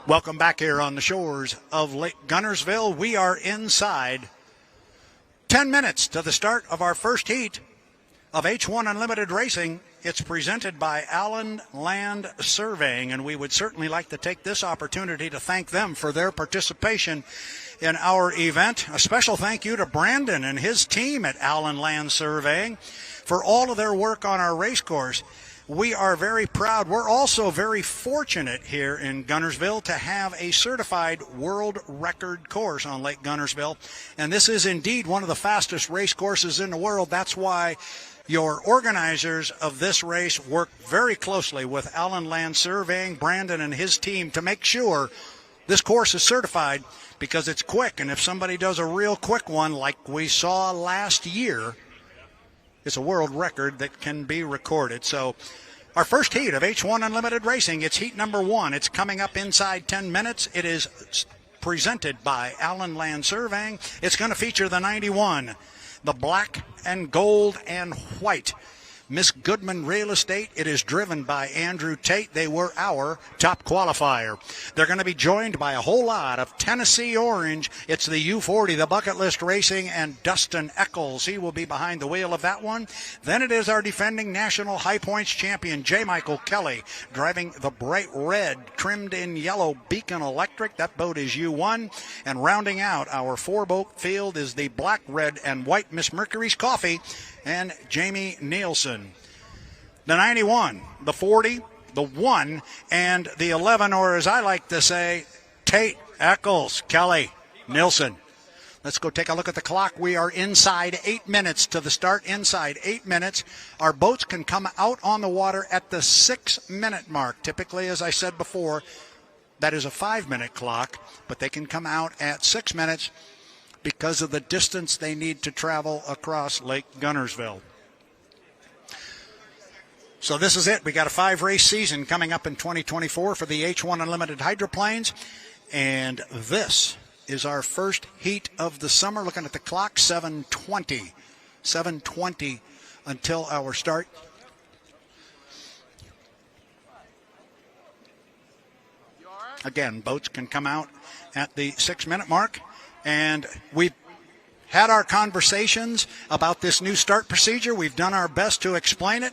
Welcome back here on the shores of Lake Gunnersville. We are inside 10 minutes to the start of our first heat of H1 Unlimited Racing. It's presented by Allen Land Surveying, and we would certainly like to take this opportunity to thank them for their participation in our event. A special thank you to Brandon and his team at Allen Land Surveying for all of their work on our race course. We are very proud. We're also very fortunate here in Gunnersville to have a certified world record course on Lake Gunnersville. And this is indeed one of the fastest race courses in the world. That's why your organizers of this race work very closely with Allen Land Surveying, Brandon and his team, to make sure this course is certified, because it's quick. And if somebody does a real quick one like we saw last year, it's a world record that can be recorded. So our first heat of H1 Unlimited Racing, it's heat number 1. It's coming up inside 10 minutes. It is presented by Allen Land Surveying. It's going to feature the 91, the black and gold and white Miss Goodman Real Estate. It is driven by Andrew Tate. They were our top qualifier. They're going to be joined by a whole lot of Tennessee Orange. It's the U40, the Bucket List Racing, and Dustin Eccles. He will be behind the wheel of that one. Then it is our defending national high points champion, J. Michael Kelly, driving the bright red, trimmed in yellow Beacon Electric. That boat is U1. And rounding out our 4-boat field is the black, red, and white Miss Mercury's Coffee and Jamie Nielsen. The 91, the 40, the 1, and the 11, or as I like to say, Tate, Eccles, Kelly, Nielsen. Let's go take a look at the clock. We are inside 8 minutes to the start, inside 8 minutes. Our boats can come out on the water at the 6-minute mark. Typically, as I said before, that is a 5-minute clock, but they can come out at 6 minutes because of the distance they need to travel across Lake Gunnersville. So this is it. We got a 5-race season coming up in 2024 for the H1 Unlimited Hydroplanes. And this is our first heat of the summer. Looking at the clock, 7:20. 7:20 until our start. Again, boats can come out at the 6-minute mark. And we've had our conversations about this new start procedure. We've done our best to explain it.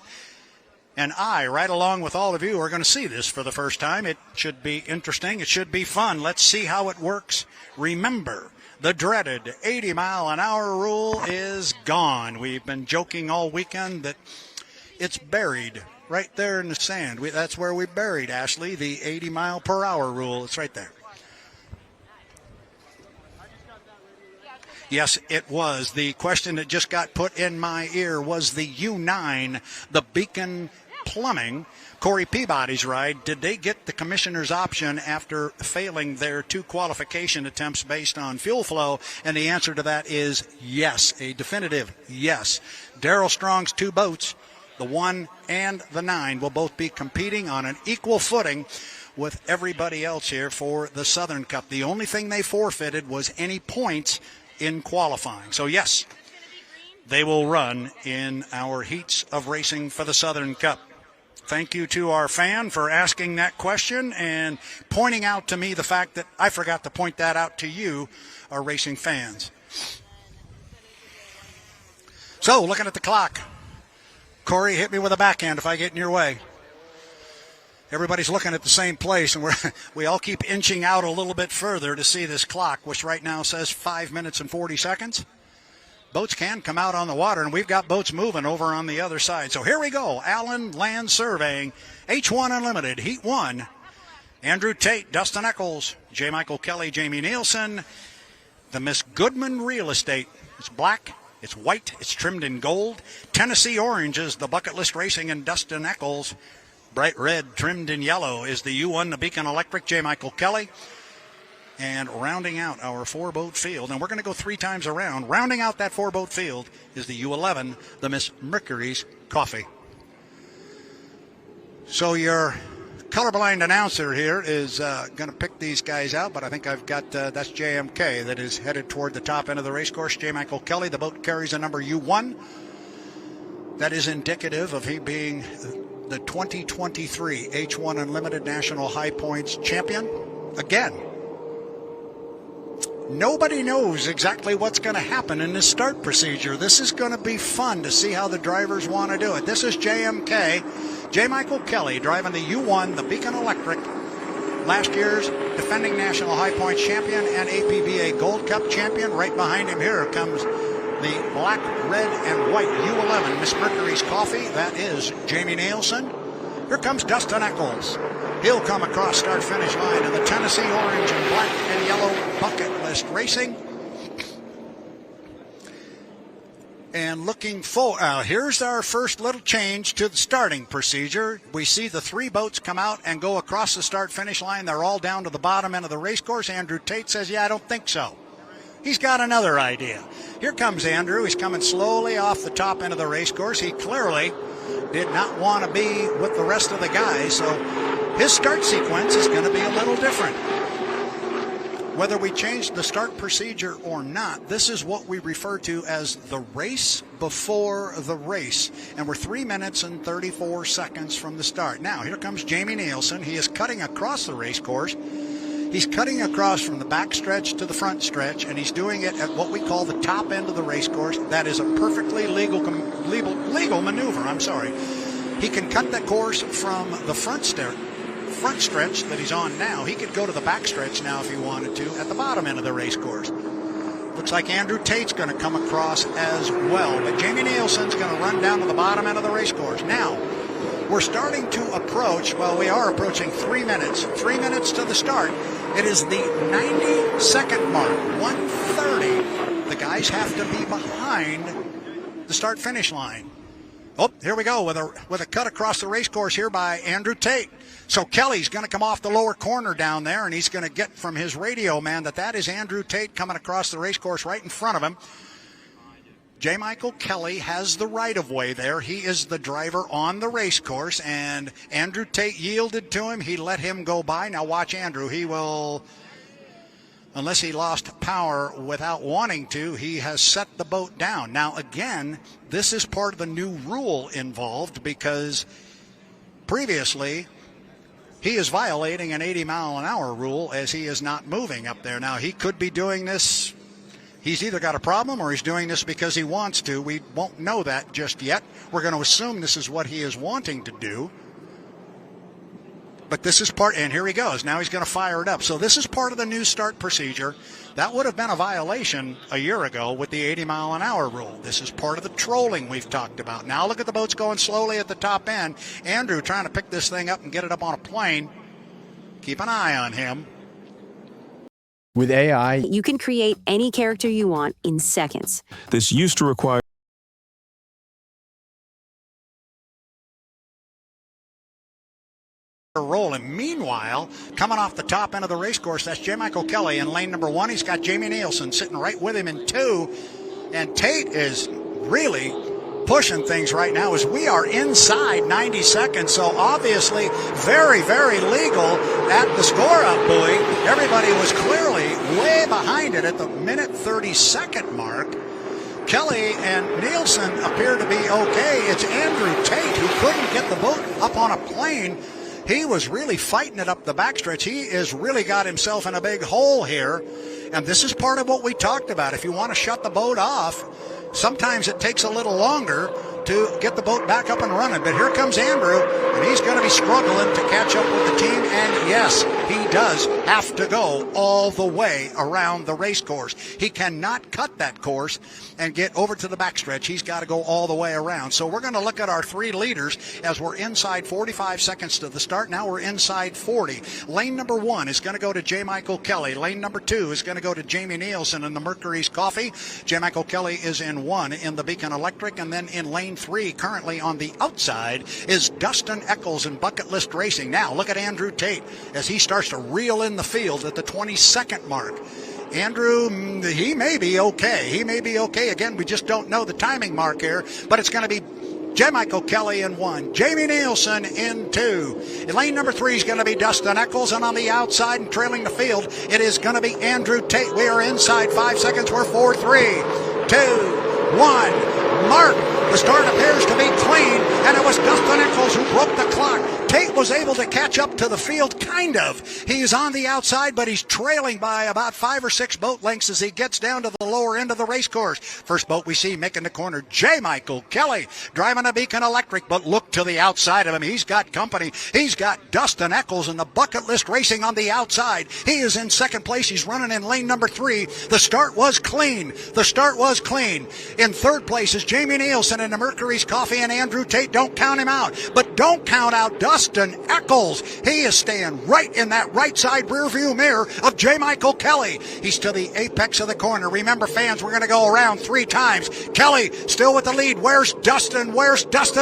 And I, right along with all of you, are going to see this for the first time. It should be interesting. It should be fun. Let's see how it works. Remember, the dreaded 80-mile-an-hour rule is gone. We've been joking all weekend that it's buried right there in the sand. That's where we buried, Ashley, the 80-mile-per-hour rule. It's right there. Yes, it was. The question that just got put in my ear was the U9, the Beacon Plumbing, Corey Peabody's ride. Did they get the commissioner's option after failing their 2 qualification attempts based on fuel flow? And the answer to that is yes, a definitive yes. Darrell Strong's 2 boats, the 1 and the 9, will both be competing on an equal footing with everybody else here for the Southern Cup. The only thing they forfeited was any points in qualifying. So yes, they will run in our heats of racing for the Southern Cup. Thank you to our fan for asking that question and pointing out to me the fact that I forgot to point that out to you, our racing fans. So looking at the clock, Corey, hit me with a backhand if I get in your way. Everybody's looking at the same place, and we all keep inching out a little bit further to see this clock, which right now says 5 minutes and 40 seconds. Boats can come out on the water, and we've got boats moving over on the other side. So here we go. Allen Land Surveying, H1 Unlimited, Heat 1. Andrew Tate, Dustin Eccles, J. Michael Kelly, Jamie Nielsen. The Miss Goodman Real Estate. It's black, it's white, it's trimmed in gold. Tennessee Orange is the Bucket List Racing and Dustin Eccles. Bright red, trimmed in yellow, is the U1, the Beacon Electric, J. Michael Kelly. And rounding out our 4-boat field, and we're going to go 3 times around. Rounding out that 4-boat field is the U11, the Miss Mercury's Coffee. So your colorblind announcer here is going to pick these guys out, but I think I've got, that's JMK that is headed toward the top end of the race course. J. Michael Kelly, the boat carries a number U1. That is indicative of he being the 2023 H1 Unlimited National High Points champion. Again, nobody knows exactly what's going to happen in this start procedure. This is going to be fun to see how the drivers want to do it. This is JMK, J. Michael Kelly, driving the U1, the Beacon Electric, last year's defending National High Points champion and APBA Gold Cup champion. Right behind him here comes the black, red, and white U11 Miss Mercury's Coffee. That is Jamie Nielsen. Here comes Dustin Eccles. He'll come across start-finish line in the Tennessee orange and black and yellow Bucket List Racing. And looking forward, here's our first little change to the starting procedure. We see the three boats come out and go across the start-finish line. They're all down to the bottom end of the race course. Andrew Tate says, yeah, I don't think so. He's got another idea. Here comes Andrew. He's coming slowly off the top end of the race course. He clearly did not want to be with the rest of the guys, so his start sequence is going to be a little different. Whether we change the start procedure or not, this is what we refer to as the race before the race. And we're 3 minutes and 34 seconds from the start. Now, here comes Jamie Nielsen. He is cutting across the race course. He's cutting across from the back stretch to the front stretch, and he's doing it at what we call the top end of the race course. That is a perfectly legal maneuver. He can cut that course from the front stretch that he's on now. He could go to the back stretch now if he wanted to at the bottom end of the race course. Looks like Andrew Tate's going to come across as well, but Jamie Nielsen's going to run down to the bottom end of the race course. Now, we're starting to approach, well, we are approaching 3 minutes. 3 minutes to the start. It is the 90-second mark, 1:30. The guys have to be behind the start-finish line. Oh, here we go with a cut across the race course here by Andrew Tate. So Kelly's going to come off the lower corner down there, and he's going to get from his radio man that is Andrew Tate coming across the race course right in front of him. J. Michael Kelly has the right-of-way there. He is the driver on the race course, and Andrew Tate yielded to him. He let him go by. Now watch Andrew. He will, unless he lost power without wanting to, he has set the boat down. Now, again, this is part of the new rule involved because previously he is violating an 80-mile-an-hour rule as he is not moving up there. Now, he could be doing this. He's either got a problem or he's doing this because he wants to. We won't know that just yet. We're going to assume this is what he is wanting to do. But this is part, and here he goes. Now he's going to fire it up. So this is part of the new start procedure. That would have been a violation a year ago with the 80-mile-an-hour rule. This is part of the trolling we've talked about. Now look at the boats going slowly at the top end. Andrew trying to pick this thing up and get it up on a plane. Keep an eye on him. With AI, you can create any character you want in seconds. this used to require roll. And meanwhile, coming off the top end of the race course, that's J. Michael Kelly in lane number 1. He's got Jamie Nielsen sitting right with him in 2. And Tate is really pushing things right now as we are inside 90 seconds. So obviously very, very legal at the score-up buoy. Everybody was clearly way behind it at the minute 30-second mark. Kelly and Nielsen appear to be okay. It's Andrew Tate who couldn't get the boat up on a plane. He was really fighting it up the backstretch. He has really got himself in a big hole here. And this is part of what we talked about. If you want to shut the boat off, sometimes it takes a little longer to get the boat back up and running. But here comes Andrew, and he's going to be struggling to catch up with the team. And yes, he does have to go all the way around the race course. He cannot cut that course and get over to the backstretch. He's got to go all the way around. So we're going to look at our 3 leaders as we're inside 45 seconds to the start. Now we're inside 40. Lane number 1 is going to go to J. Michael Kelly. Lane number 2 is going to go to Jamie Nielsen in the Mercury's Coffee. J. Michael Kelly is in 1 in the Beacon Electric, and then in lane 3, currently on the outside, is Dustin Eccles in Bucket List Racing. Now look at Andrew Tate as he starts to reel in the field at the 20-second mark. Andrew, he may be okay. He may be okay. Again, we just don't know the timing mark here, but it's going to be J. Michael Kelly in 1, Jamie Nielsen in 2. In lane number 3 is going to be Dustin Eccles, and on the outside and trailing the field, it is going to be Andrew Tate. We are inside 5 seconds. We're 4, 3, 2, 1. Mark. The start appears to be clean, and it was Dustin Eccles who broke the clock. Tate was able to catch up to the field, kind of. He's on the outside, but he's trailing by about 5 or 6 boat lengths as he gets down to the lower end of the race course. First boat we see making the corner, J. Michael Kelly, driving a Beacon Electric, but look to the outside of him. He's got company. He's got Dustin Eccles in the Bucket List Racing on the outside. He is in second place. He's running in lane number 3. The start was clean. In third place is Jamie Nielsen in the Mercury's Coffee, and Andrew Tate. Don't count him out, but don't count out Dustin Eccles. He is staying right in that right side rear view mirror of J. Michael Kelly. He's to the apex of the corner. Remember, fans, we're going to go around 3 times. Kelly still with the lead. Where's Dustin?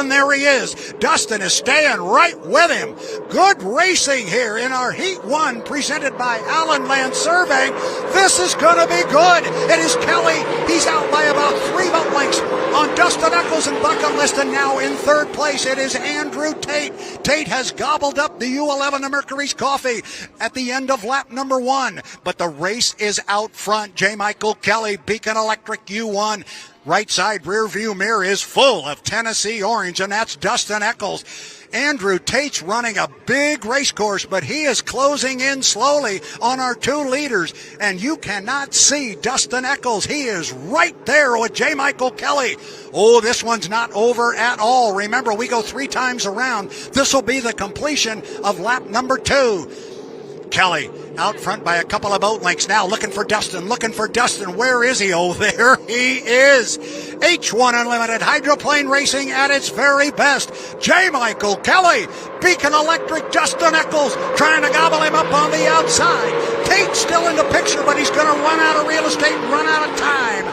There he is. Dustin is staying right with him. Good racing here in our Heat 1 presented by Allen Land Surveying. This is going to be good. It is Kelly. He's out by about 3 boat lengths on Dustin Eccles and Bucket List, and now in third place it is Andrew Tate. Tate has gobbled up the U11 of Mercury's Coffee at the end of lap number 1, but the race is out front. J. Michael Kelly, Beacon Electric U1. Right side rear view mirror is full of Tennessee Orange, and that's Dustin Eccles. Andrew Tate's running a big race course, but he is closing in slowly on our 2 leaders, and you cannot see Dustin Eccles. He is right there with J. Michael Kelly. Oh, this one's not over at all. Remember, we go 3 times around. This will be the completion of lap number 2. Kelly out front by a couple of boat lengths now, looking for Dustin. Where is he? Oh, there he is. H1 Unlimited Hydroplane Racing at its very best. J. Michael Kelly, Beacon Electric, Dustin Eccles trying to gobble him up on the outside. Tate's still in the picture, but he's going to run out of real estate and run out of time.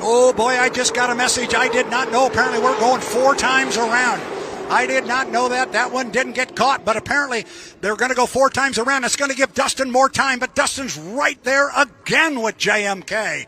Oh boy, I just got a message I did not know. Apparently we're going 4 times around. I did not know that. That one didn't get caught, but apparently they're going to go 4 times around. It's going to give Dustin more time, but Dustin's right there again with JMK.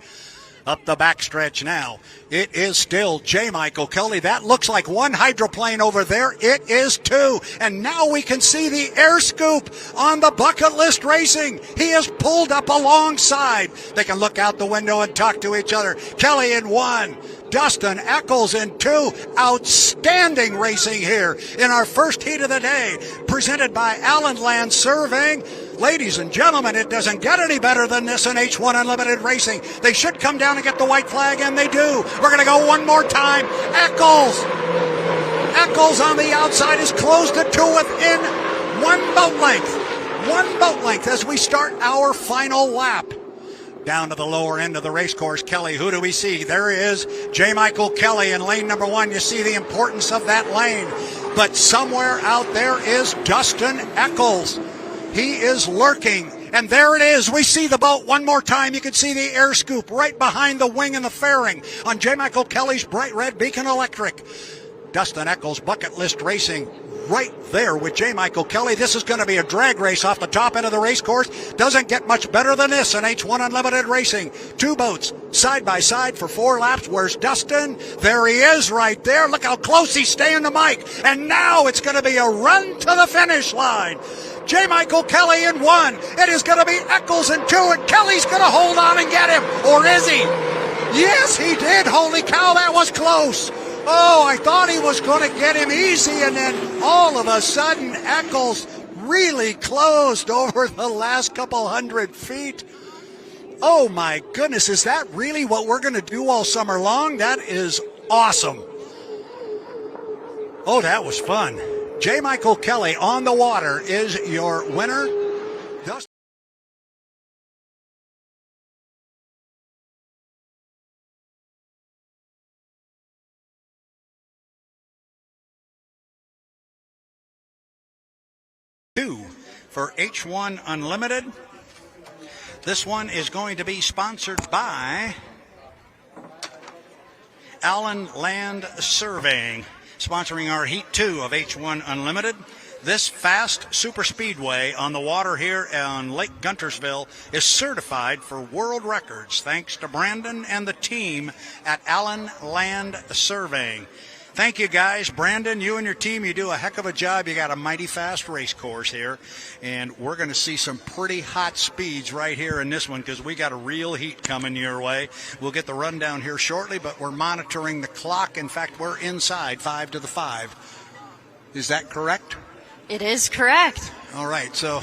Up the backstretch now. It is still J. Michael Kelly. That looks like 1 hydroplane over there. It is 2. And now we can see the air scoop on the Bucket List Racing. He is pulled up alongside. They can look out the window and talk to each other. Kelly in 1. Dustin Eccles in 2. Outstanding racing here in our first heat of the day, presented by Allen Land Surveying. Ladies and gentlemen, it doesn't get any better than this in H1 Unlimited Racing. They should come down and get the white flag, and they do. We're going to go one more time. Eccles on the outside is closed the 2 within 1 boat length. 1 boat length as we start our final lap. Down to the lower end of the race course, Kelly, who do we see? There he is, J. Michael Kelly in lane number 1. You see the importance of that lane. But somewhere out there is Dustin Eccles. He is lurking, and there it is. We see the boat one more time. You can see the air scoop right behind the wing and the fairing on J. Michael Kelly's bright red Beacon Electric. Dustin Eccles, Bucket List Racing, right there with J. Michael Kelly. This is going to be a drag race off the top end of the race course. Doesn't get much better than this in H1 Unlimited Racing. 2 boats side by side for 4 laps. Where's Dustin? There he is right there. Look how close he's staying to Mike. And now it's going to be a run to the finish line. J. Michael Kelly in 1. It is going to be Eccles in 2, and Kelly's going to hold on and get him. Or is he? Yes, he did. Holy cow, that was close. Oh, I thought he was going to get him easy, and then all of a sudden, Eccles really closed over the last couple hundred feet. Oh, my goodness, is that really what we're going to do all summer long? That is awesome. Oh, that was fun. J. Michael Kelly on the water is your winner. For H1 Unlimited. This one is going to be sponsored by Allen Land Surveying, sponsoring our Heat 2 of H1 Unlimited. This fast super speedway on the water here on Lake Guntersville is certified for world records thanks to Brandon and the team at Allen Land Surveying. Thank you, guys. Brandon, you and your team, you do a heck of a job. You got a mighty fast race course here, and we're going to see some pretty hot speeds right here in this one because we got a real heat coming your way. We'll get the rundown here shortly, but we're monitoring the clock. In fact, we're inside 5 to the 5. Is that correct? It is correct. All right, so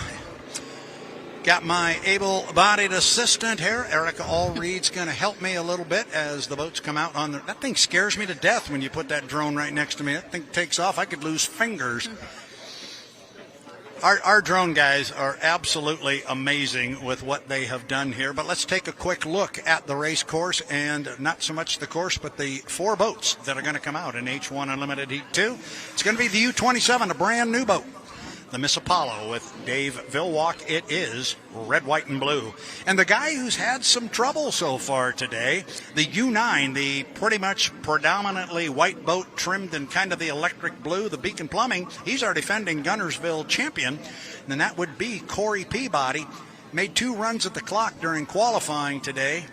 got my able-bodied assistant here. Erica Allreed's going to help me a little bit as the boats come out on the... That thing scares me to death when you put that drone right next to me. That thing takes off. I could lose fingers. Our drone guys are absolutely amazing with what they have done here. But let's take a quick look at the race course, and not so much the course, but the 4 boats that are going to come out in H1 Unlimited Heat 2. It's going to be the U-27, a brand new boat. The Miss Apollo with Dave Vilwalk. It is red, white, and blue. And the guy who's had some trouble so far today, the U9, the pretty much predominantly white boat trimmed in kind of the electric blue, the Beacon Plumbing, he's our defending Gunnersville champion, and that would be Corey Peabody. Made 2 runs at the clock during qualifying today.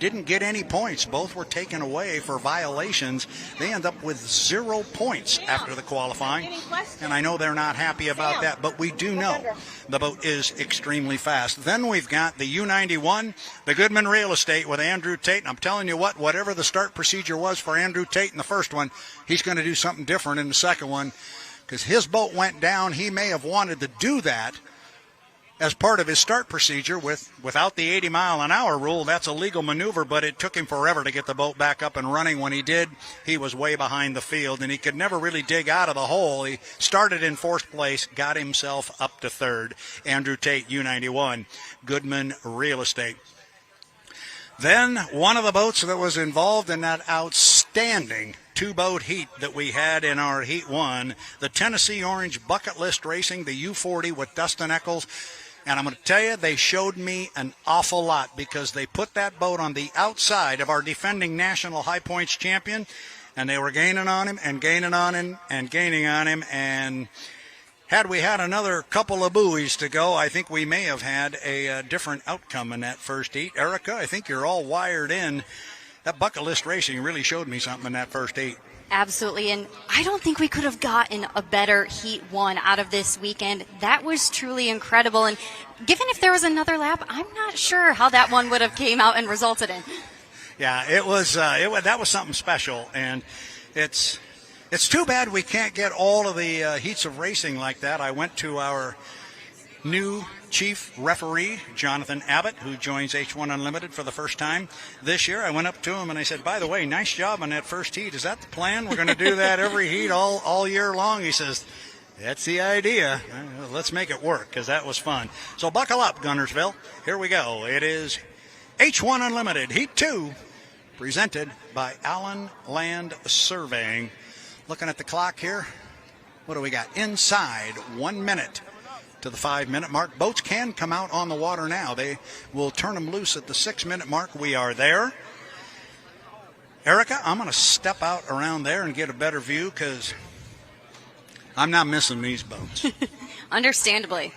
Didn't get any points. Both were taken away for violations. They end up with 0 points after the qualifying. And I know they're not happy about that, but we do know the boat is extremely fast. Then we've got the U91, the Goodman Real Estate with Andrew Tate. And I'm telling you what, whatever the start procedure was for Andrew Tate in the first one, he's going to do something different in the second one, because his boat went down. He may have wanted to do that as part of his start procedure without the 80-mile-an-hour rule. That's a legal maneuver, but it took him forever to get the boat back up and running. When he did, he was way behind the field, and he could never really dig out of the hole. He started in 4th place, got himself up to 3rd. Andrew Tate, U91, Goodman Real Estate. Then one of the boats that was involved in that outstanding 2-boat heat that we had in our Heat 1, the Tennessee Orange Bucket List Racing, the U40 with Dustin Eccles. And I'm going to tell you, they showed me an awful lot, because they put that boat on the outside of our defending national high points champion, and they were gaining on him and gaining on him and gaining on him. And had we had another couple of buoys to go, I think we may have had a different outcome in that first heat. Erica, I think you're all wired in. That bucket list racing really showed me something in that first heat. Absolutely, and I don't think we could have gotten a better Heat 1 out of this weekend. That was truly incredible, and given if there was another lap, I'm not sure how that one would have came out and resulted in. Yeah, it was that was something special, and it's too bad we can't get all of the heats of racing like that. I went to our new chief referee, Jonathan Abbott, who joins H1 Unlimited for the first time this year. I went up to him and I said, by the way, nice job on that first heat. Is that the plan? We're going to do that every heat all year long? He says, that's the idea. Let's make it work, because that was fun. So buckle up, Gunnersville. Here we go. It is H1 Unlimited Heat 2, presented by Allen Land Surveying. Looking at the clock here, what do we got? Inside 1 minute to the 5-minute mark. Boats can come out on the water now. They will turn them loose at the 6-minute mark. We are there. Erica, I'm going to step out around there and get a better view, because I'm not missing these boats. Understandably.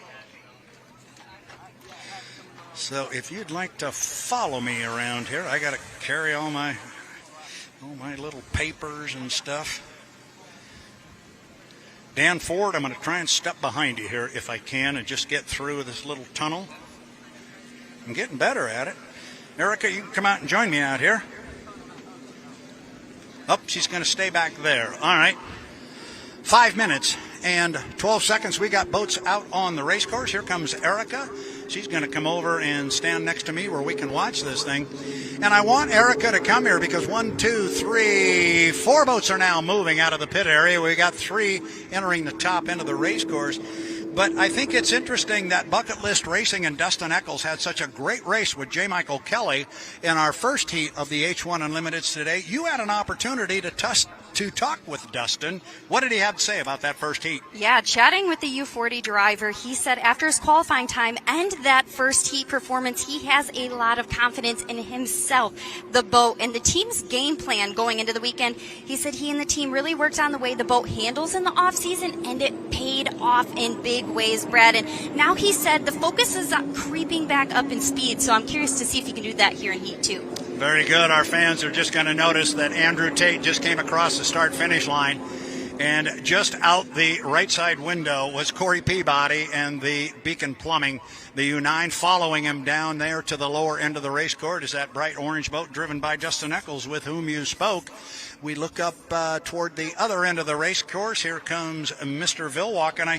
So if you'd like to follow me around here, I got to carry all my little papers and stuff. Dan Ford, I'm going to try and step behind you here if I can and just get through this little tunnel. I'm getting better at it. Erica, you can come out and join me out here. Oh, she's going to stay back there. All right. 5 minutes and 12 seconds. We got boats out on the race course. Here comes Erica. She's going to come over and stand next to me where we can watch this thing. And I want Erica to come here, because 1, 2, 3, 4 boats are now moving out of the pit area. We got 3 entering the top end of the race course. But I think it's interesting that Bucket List Racing and Dustin Eccles had such a great race with J. Michael Kelly in our first heat of the H1 Unlimiteds today. You had an opportunity to talk with Dustin. What did he have to say about that first heat? Yeah, chatting with the U40 driver, he said after his qualifying time and that first heat performance, he has a lot of confidence in himself, the boat, and the team's game plan going into the weekend. He said he and the team really worked on the way the boat handles in the off-season, and it paid off in big ways, Brad. And now he said the focus is creeping back up in speed, so I'm curious to see if he can do that here in Heat 2. Very good. Our fans are just going to notice that Andrew Tate just came across the start-finish line, and just out the right side window was Corey Peabody and the Beacon Plumbing, the U9. Following him down there to the lower end of the race course is that bright orange boat driven by Dustin Eccles, with whom you spoke. we look up toward the other end of the race course. Here comes Mr. Vilwalk, and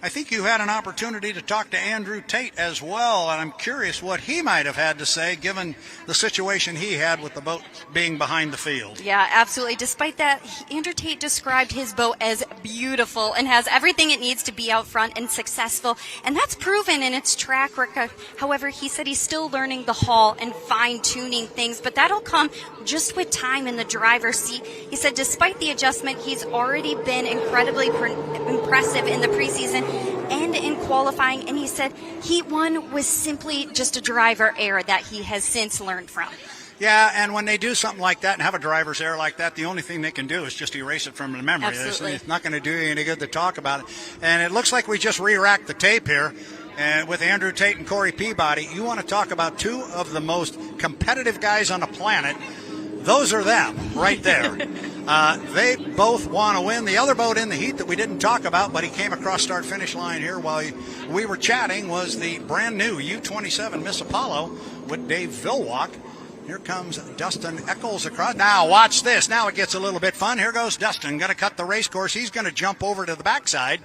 I think you had an opportunity to talk to Andrew Tate as well, and I'm curious what he might have had to say given the situation he had with the boat being behind the field. Yeah, absolutely. Despite that, Andrew Tate described his boat as beautiful and has everything it needs to be out front and successful, and that's proven in its track record. However, he said he's still learning the hull and fine-tuning things, but that'll come just with time in the driver's seat. He said despite the adjustment, he's already been incredibly impressive in the preseason and in qualifying, and he said Heat 1 was simply just a driver error that he has since learned from. Yeah, and when they do something like that and have a driver's error like that, the only thing they can do is just erase it from the memory. Absolutely. It's not going to do you any good to talk about it. And it looks like we just re-racked the tape here. And with Andrew Tate and Corey Peabody, you want to talk about two of the most competitive guys on the planet. Those are them right there. They both want to win. The other boat in the heat that we didn't talk about, but he came across start-finish line here while we were chatting, was the brand-new U-27 Miss Apollo with Dave Vilwalk. Here comes Dustin Eccles across. Now, watch this. Now it gets a little bit fun. Here goes Dustin. Going to cut the race course. He's going to jump over to the backside.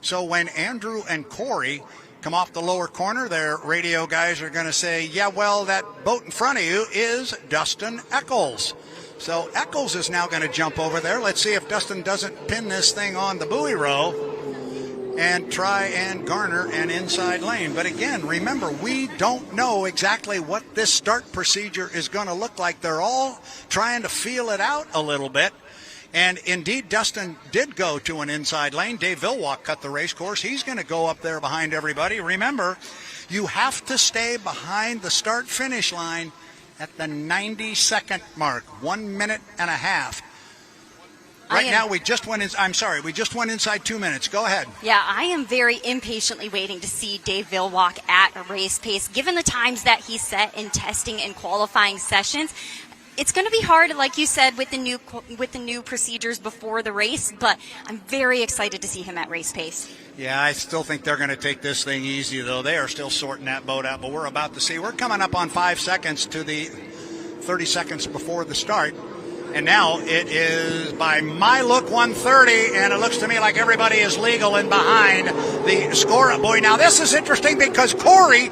So when Andrew and Corey come off the lower corner, their radio guys are going to say, yeah, well, that boat in front of you is Dustin Eccles. So Eccles is now going to jump over there. Let's see if Dustin doesn't pin this thing on the buoy row and try and garner an inside lane. But again, remember, we don't know exactly what this start procedure is going to look like. They're all trying to feel it out a little bit. And indeed, Dustin did go to an inside lane. Dave Vilwalk cut the race course. He's going to go up there behind everybody. Remember, you have to stay behind the start-finish line at the 90-second mark, 1 minute and a half. Right now, we just went inside 2 minutes. Go ahead. Yeah, I am very impatiently waiting to see Dave Vilwalk at a race pace. Given the times that he set in testing and qualifying sessions, it's going to be hard, like you said, with the new procedures before the race, but I'm very excited to see him at race pace. Yeah, I still think they're going to take this thing easy, though. They are still sorting that boat out, but we're about to see. We're coming up on 5 seconds to the 30 seconds before the start. And now it is, by my look, 130, and it looks to me like everybody is legal and behind the score. Boy, now this is interesting because Corey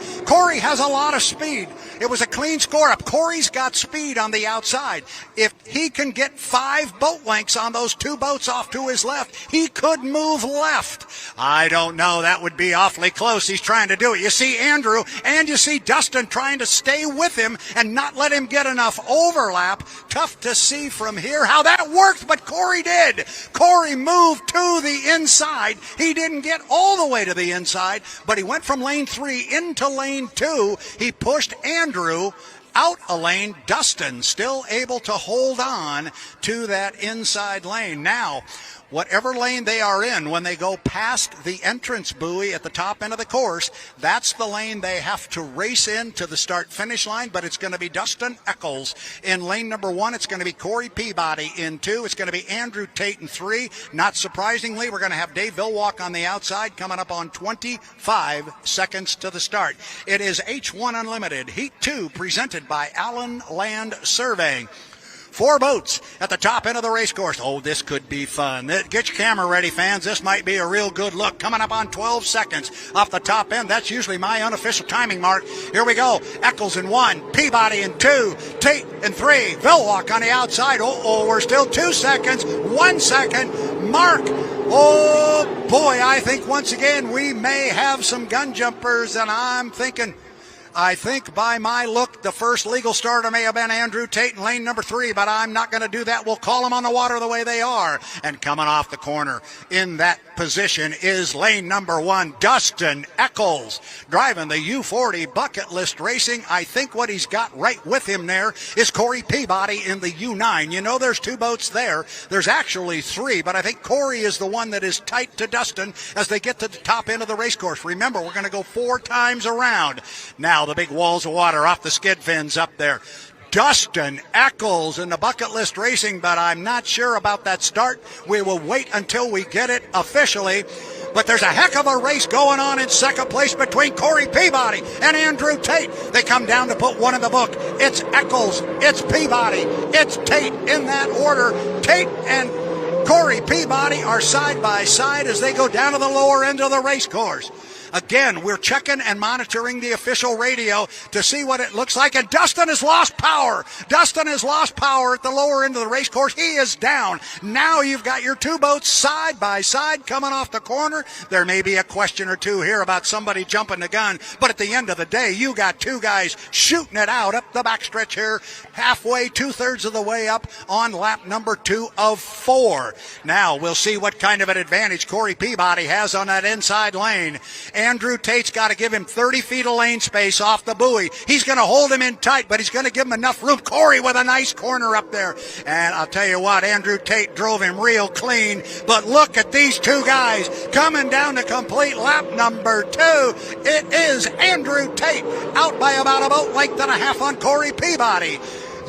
has a lot of speed. It was a clean score up. Corey's got speed on the outside. If he can get 5 boat lengths on those 2 boats off to his left, he could move left. I don't know. That would be awfully close. He's trying to do it. You see Andrew and you see Dustin trying to stay with him and not let him get enough overlap. Tough to see from here how that worked, but Corey did. Corey moved to the inside. He didn't get all the way to the inside, but he went from lane 3 into lane 2. He pushed Andrew out a lane. Dustin still able to hold on to that inside lane. Now, whatever lane they are in, when they go past the entrance buoy at the top end of the course, that's the lane they have to race in to the start-finish line, but it's going to be Dustin Eccles in lane number 1. It's going to be Corey Peabody in 2. It's going to be Andrew Tate in 3. Not surprisingly, we're going to have Dave Vilwalk on the outside coming up on 25 seconds to the start. It is H1 Unlimited, Heat 2, presented by Allen Land Surveying. 4 boats at the top end of the race course. Oh, this could be fun. Get your camera ready, fans. This might be a real good look. Coming up on 12 seconds off the top end. That's usually my unofficial timing mark. Here we go. Eccles in 1, Peabody in 2, Tate in 3, Vilwalk on the outside. Oh, we're still 2 seconds, 1 second. Mark. Oh, boy, I think once again we may have some gun jumpers, and I think by my look, the first legal starter may have been Andrew Tate in lane number 3, but I'm not going to do that. We'll call them on the water the way they are. And coming off the corner in that position is lane number 1, Dustin Eccles, driving the U40 Bucket List Racing. I think what he's got right with him there is Corey Peabody in the U9. You know there's 2 boats there. There's actually 3, but I think Corey is the one that is tight to Dustin as they get to the top end of the race course. Remember, we're going to go 4 times around. Now, the big walls of water off the skid fins up there. Dustin Eccles in the Bucket List Racing, but I'm not sure about that start. We will wait until we get it officially. But there's a heck of a race going on in second place between Corey Peabody and Andrew Tate. They come down to put one in the book. It's Eccles, it's Peabody, it's Tate in that order. Tate and Corey Peabody are side by side as they go down to the lower end of the race course. Again, we're checking and monitoring the official radio to see what it looks like. And Dustin has lost power. Dustin has lost power at the lower end of the race course. He is down. Now you've got your two boats side by side coming off the corner. There may be a question or two here about somebody jumping the gun. But at the end of the day, you got two guys shooting it out up the backstretch here, halfway, two-thirds of the way up on lap number 2 of 4. Now we'll see what kind of an advantage Corey Peabody has on that inside lane. Andrew Tate's got to give him 30 feet of lane space off the buoy. He's going to hold him in tight, but he's going to give him enough room. Corey with a nice corner up there. And I'll tell you what, Andrew Tate drove him real clean. But look at these two guys coming down to complete lap number 2. It is Andrew Tate out by about a boat length and a half on Corey Peabody.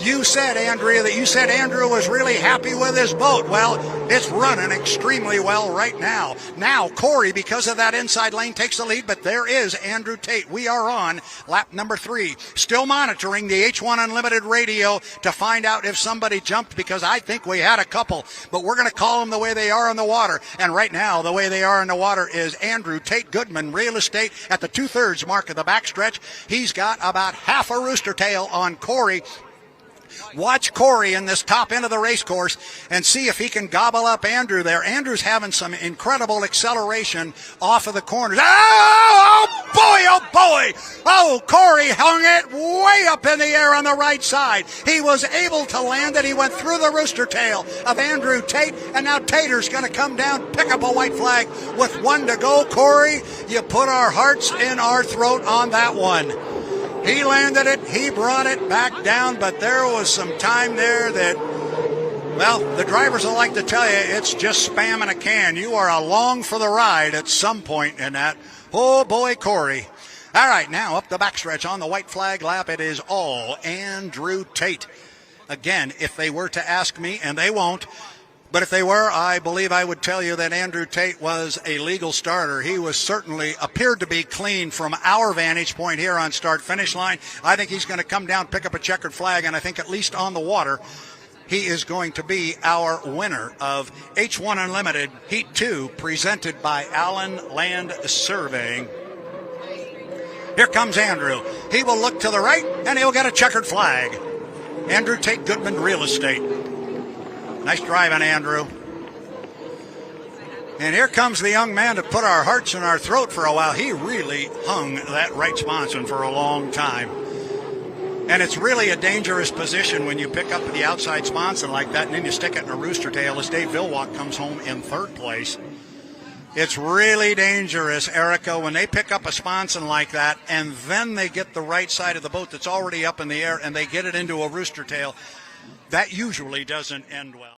You said, Andrea, that you said Andrew was really happy with his boat. Well, it's running extremely well right now. Now, Corey, because of that inside lane, takes the lead, but there is Andrew Tate. We are on lap number 3. Still monitoring the H1 Unlimited radio to find out if somebody jumped, because I think we had a couple, but we're going to call them the way they are in the water. And right now, the way they are in the water is Andrew Tate Goodman Real Estate at the 2/3 mark of the backstretch. He's got about half a rooster tail on Corey. Watch Corey in this top end of the race course and see if he can gobble up Andrew there. Andrew's having some incredible acceleration off of the corners. Oh boy, oh boy. Oh, Corey hung it way up in the air on the right side. He was able to land it. He went through the rooster tail of Andrew Tate, and now Tater's going to come down, pick up a white flag with 1 to go. Corey, you put our hearts in our throat on that one. He landed it, he brought it back down, but there was some time there that, well, the drivers will like to tell you it's just spamming a can. You are along for the ride at some point in that. Oh, boy, Corey. All right, now up the backstretch on the white flag lap, it is all Andrew Tate. Again, if they were to ask me, and they won't, but if they were, I believe I would tell you that Andrew Tate was a legal starter. He was certainly appeared to be clean from our vantage point here on start-finish line. I think he's going to come down, pick up a checkered flag, and I think at least on the water, he is going to be our winner of H1 Unlimited Heat 2, presented by Allen Land Surveying. Here comes Andrew. He will look to the right, and he'll get a checkered flag. Andrew Tate Goodman Real Estate. Nice driving, Andrew. And here comes the young man that put our hearts in our throat for a while. He really hung that right sponson for a long time. And it's really a dangerous position when you pick up the outside sponson like that and then you stick it in a rooster tail as Dave Vilwalk comes home in 3rd place. It's really dangerous, Erica, when they pick up a sponson like that and then they get the right side of the boat that's already up in the air and they get it into a rooster tail. That usually doesn't end well.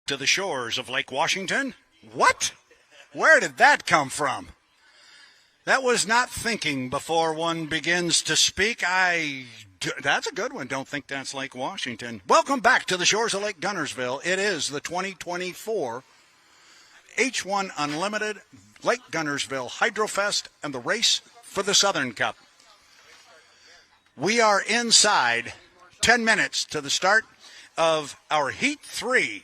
To the shores of Lake Washington? What? Where did that come from? That was not thinking before one begins to speak. That's a good one. Don't think that's Lake Washington. Welcome back to the shores of Lake Guntersville. It is the 2024 H1 Unlimited Lake Guntersville Hydrofest and the race for the Southern Cup. We are inside 10 minutes to the start of our Heat 3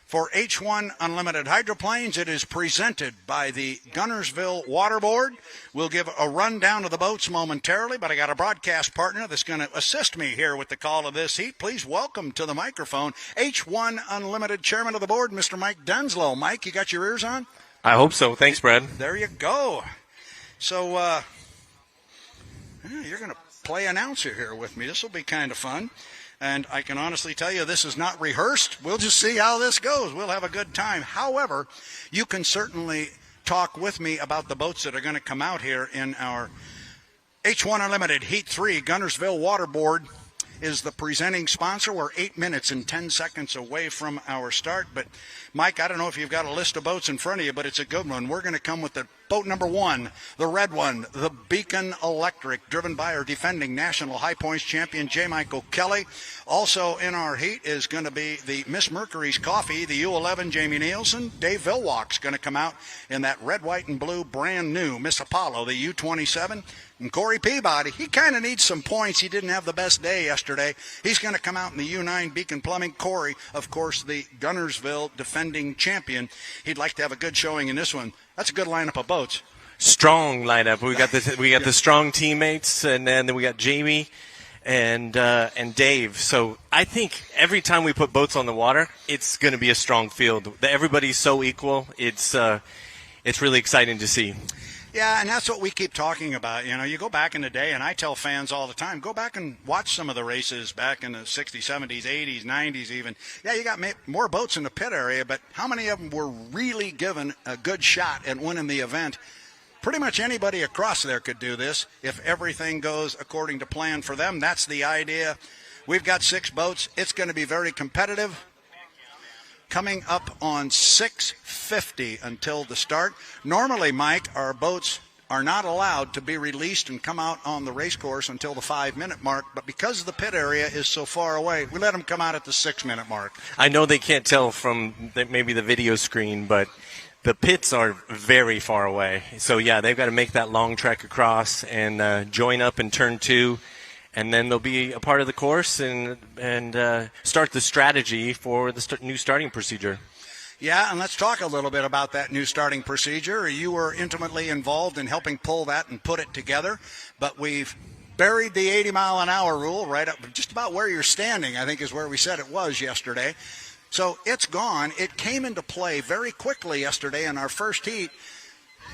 for H1 Unlimited Hydroplanes. It is presented by the Guntersville Water Board. We'll give a rundown of the boats momentarily, but I got a broadcast partner that's going to assist me here with the call of this heat. Please welcome to the microphone H1 Unlimited Chairman of the Board, Mr. Mike Denslow. Mike, you got your ears on? I hope so. Thanks, Brad. There you go. So you're going to play announcer here with me. This will be kind of fun. And I can honestly tell you this is not rehearsed. We'll just see how this goes. We'll have a good time. However, you can certainly talk with me about the boats that are going to come out here in our H1 Unlimited Heat 3. Guntersville Waterboard is the presenting sponsor. We're 8 minutes and 10 seconds away from our start. But, Mike, I don't know if you've got a list of boats in front of you, but it's a good one. We're going to come with the Boat number 1, the red one, the Beacon Electric, driven by our defending national high points champion, J. Michael Kelly. Also in our heat is going to be the Miss Mercury's Coffee, the U11, Jamie Nielsen. Dave Vilwalk's going to come out in that red, white, and blue brand new Miss Apollo, the U27. And Corey Peabody, he kind of needs some points. He didn't have the best day yesterday. He's going to come out in the U9 Beacon Plumbing. Corey, of course, the Gunnersville defending champion. He'd like to have a good showing in this one. That's a good lineup of boats. Strong lineup. We got the strong teammates, and then we got Jamie and Dave. So I think every time we put boats on the water, it's going to be a strong field. Everybody's so equal. It's really exciting to see. Yeah, and that's what we keep talking about. You know, you go back in the day, and I tell fans all the time, go back and watch some of the races back in the 60s, 70s, 80s, 90s even. Yeah, you got more boats in the pit area, but how many of them were really given a good shot at winning the event? Pretty much anybody across there could do this if everything goes according to plan for them. That's the idea. We've got 6 boats. It's going to be very competitive. Coming up on 6:50 until the start. Normally, Mike, our boats are not allowed to be released and come out on the race course until the 5-minute mark, but because the pit area is so far away, we let them come out at the 6-minute mark. I know they can't tell from maybe the video screen, but the pits are very far away. So, yeah, they've got to make that long trek across and join up in turn 2. And then they'll be a part of the course and start the strategy for the new starting procedure. Yeah, and let's talk a little bit about that new starting procedure. You were intimately involved in helping pull that and put it together, but we've buried the 80-mile-an-hour rule right up just about where you're standing, I think is where we said it was yesterday. So it's gone. It came into play very quickly yesterday in our first heat.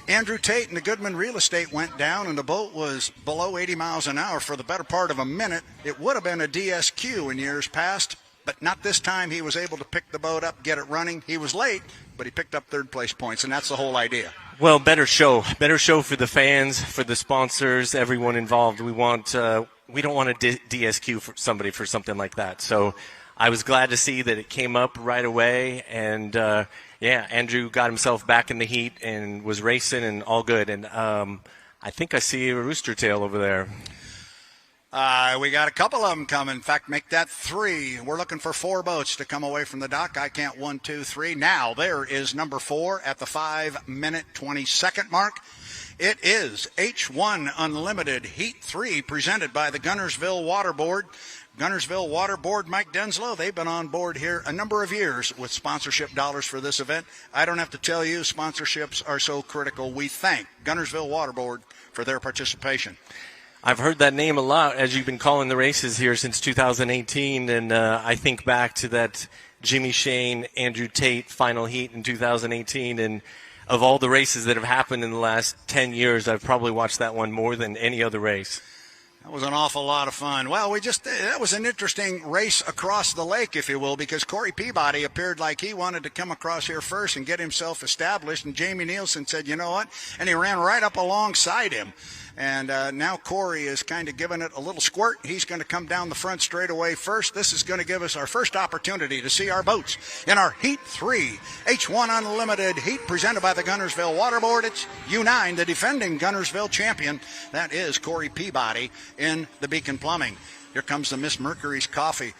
Andrew Tate and the Goodman Real Estate went down, and the boat was below 80 miles an hour for the better part of a minute. It would have been a DSQ in years past, but not this time. He was able to pick the boat up, get it running. He was late, but he picked up third-place points, and that's the whole idea. Well, better show for the fans, for the sponsors, everyone involved. We don't want to DSQ for somebody for something like that. So I was glad to see that it came up right away, and yeah, Andrew got himself back in the heat and was racing and all good. And I think I see a rooster tail over there. We got a couple of them coming. In fact, make that 3. We're looking for 4 boats to come away from the dock. I count 1, 2, 3. Now there is number 4 at the 5-minute 20-second mark. It is H1 Unlimited Heat 3 presented by the Gunnersville Water Board. Gunnersville Water Board, Mike Denslow, they've been on board here a number of years with sponsorship dollars for this event. I don't have to tell you, sponsorships are so critical. We thank Gunnersville Water Board for their participation. I've heard that name a lot as you've been calling the races here since 2018, and I think back to that Jimmy Shane, Andrew Tate final heat in 2018, and of all the races that have happened in the last 10 years, I've probably watched that one more than any other race. That was an awful lot of fun. Well, that was an interesting race across the lake, if you will, because Corey Peabody appeared like he wanted to come across here first and get himself established, and Jamie Nielsen said, you know what, and he ran right up alongside him. And now Corey is kind of giving it a little squirt. He's going to come down the front straightaway first. This is going to give us our first opportunity to see our boats in our Heat 3 H1 Unlimited Heat presented by the Gunnersville Water Board. It's U9, the defending Gunnersville champion. That is Corey Peabody in the Beacon Plumbing. Here comes the Miss Mercury's Coffee.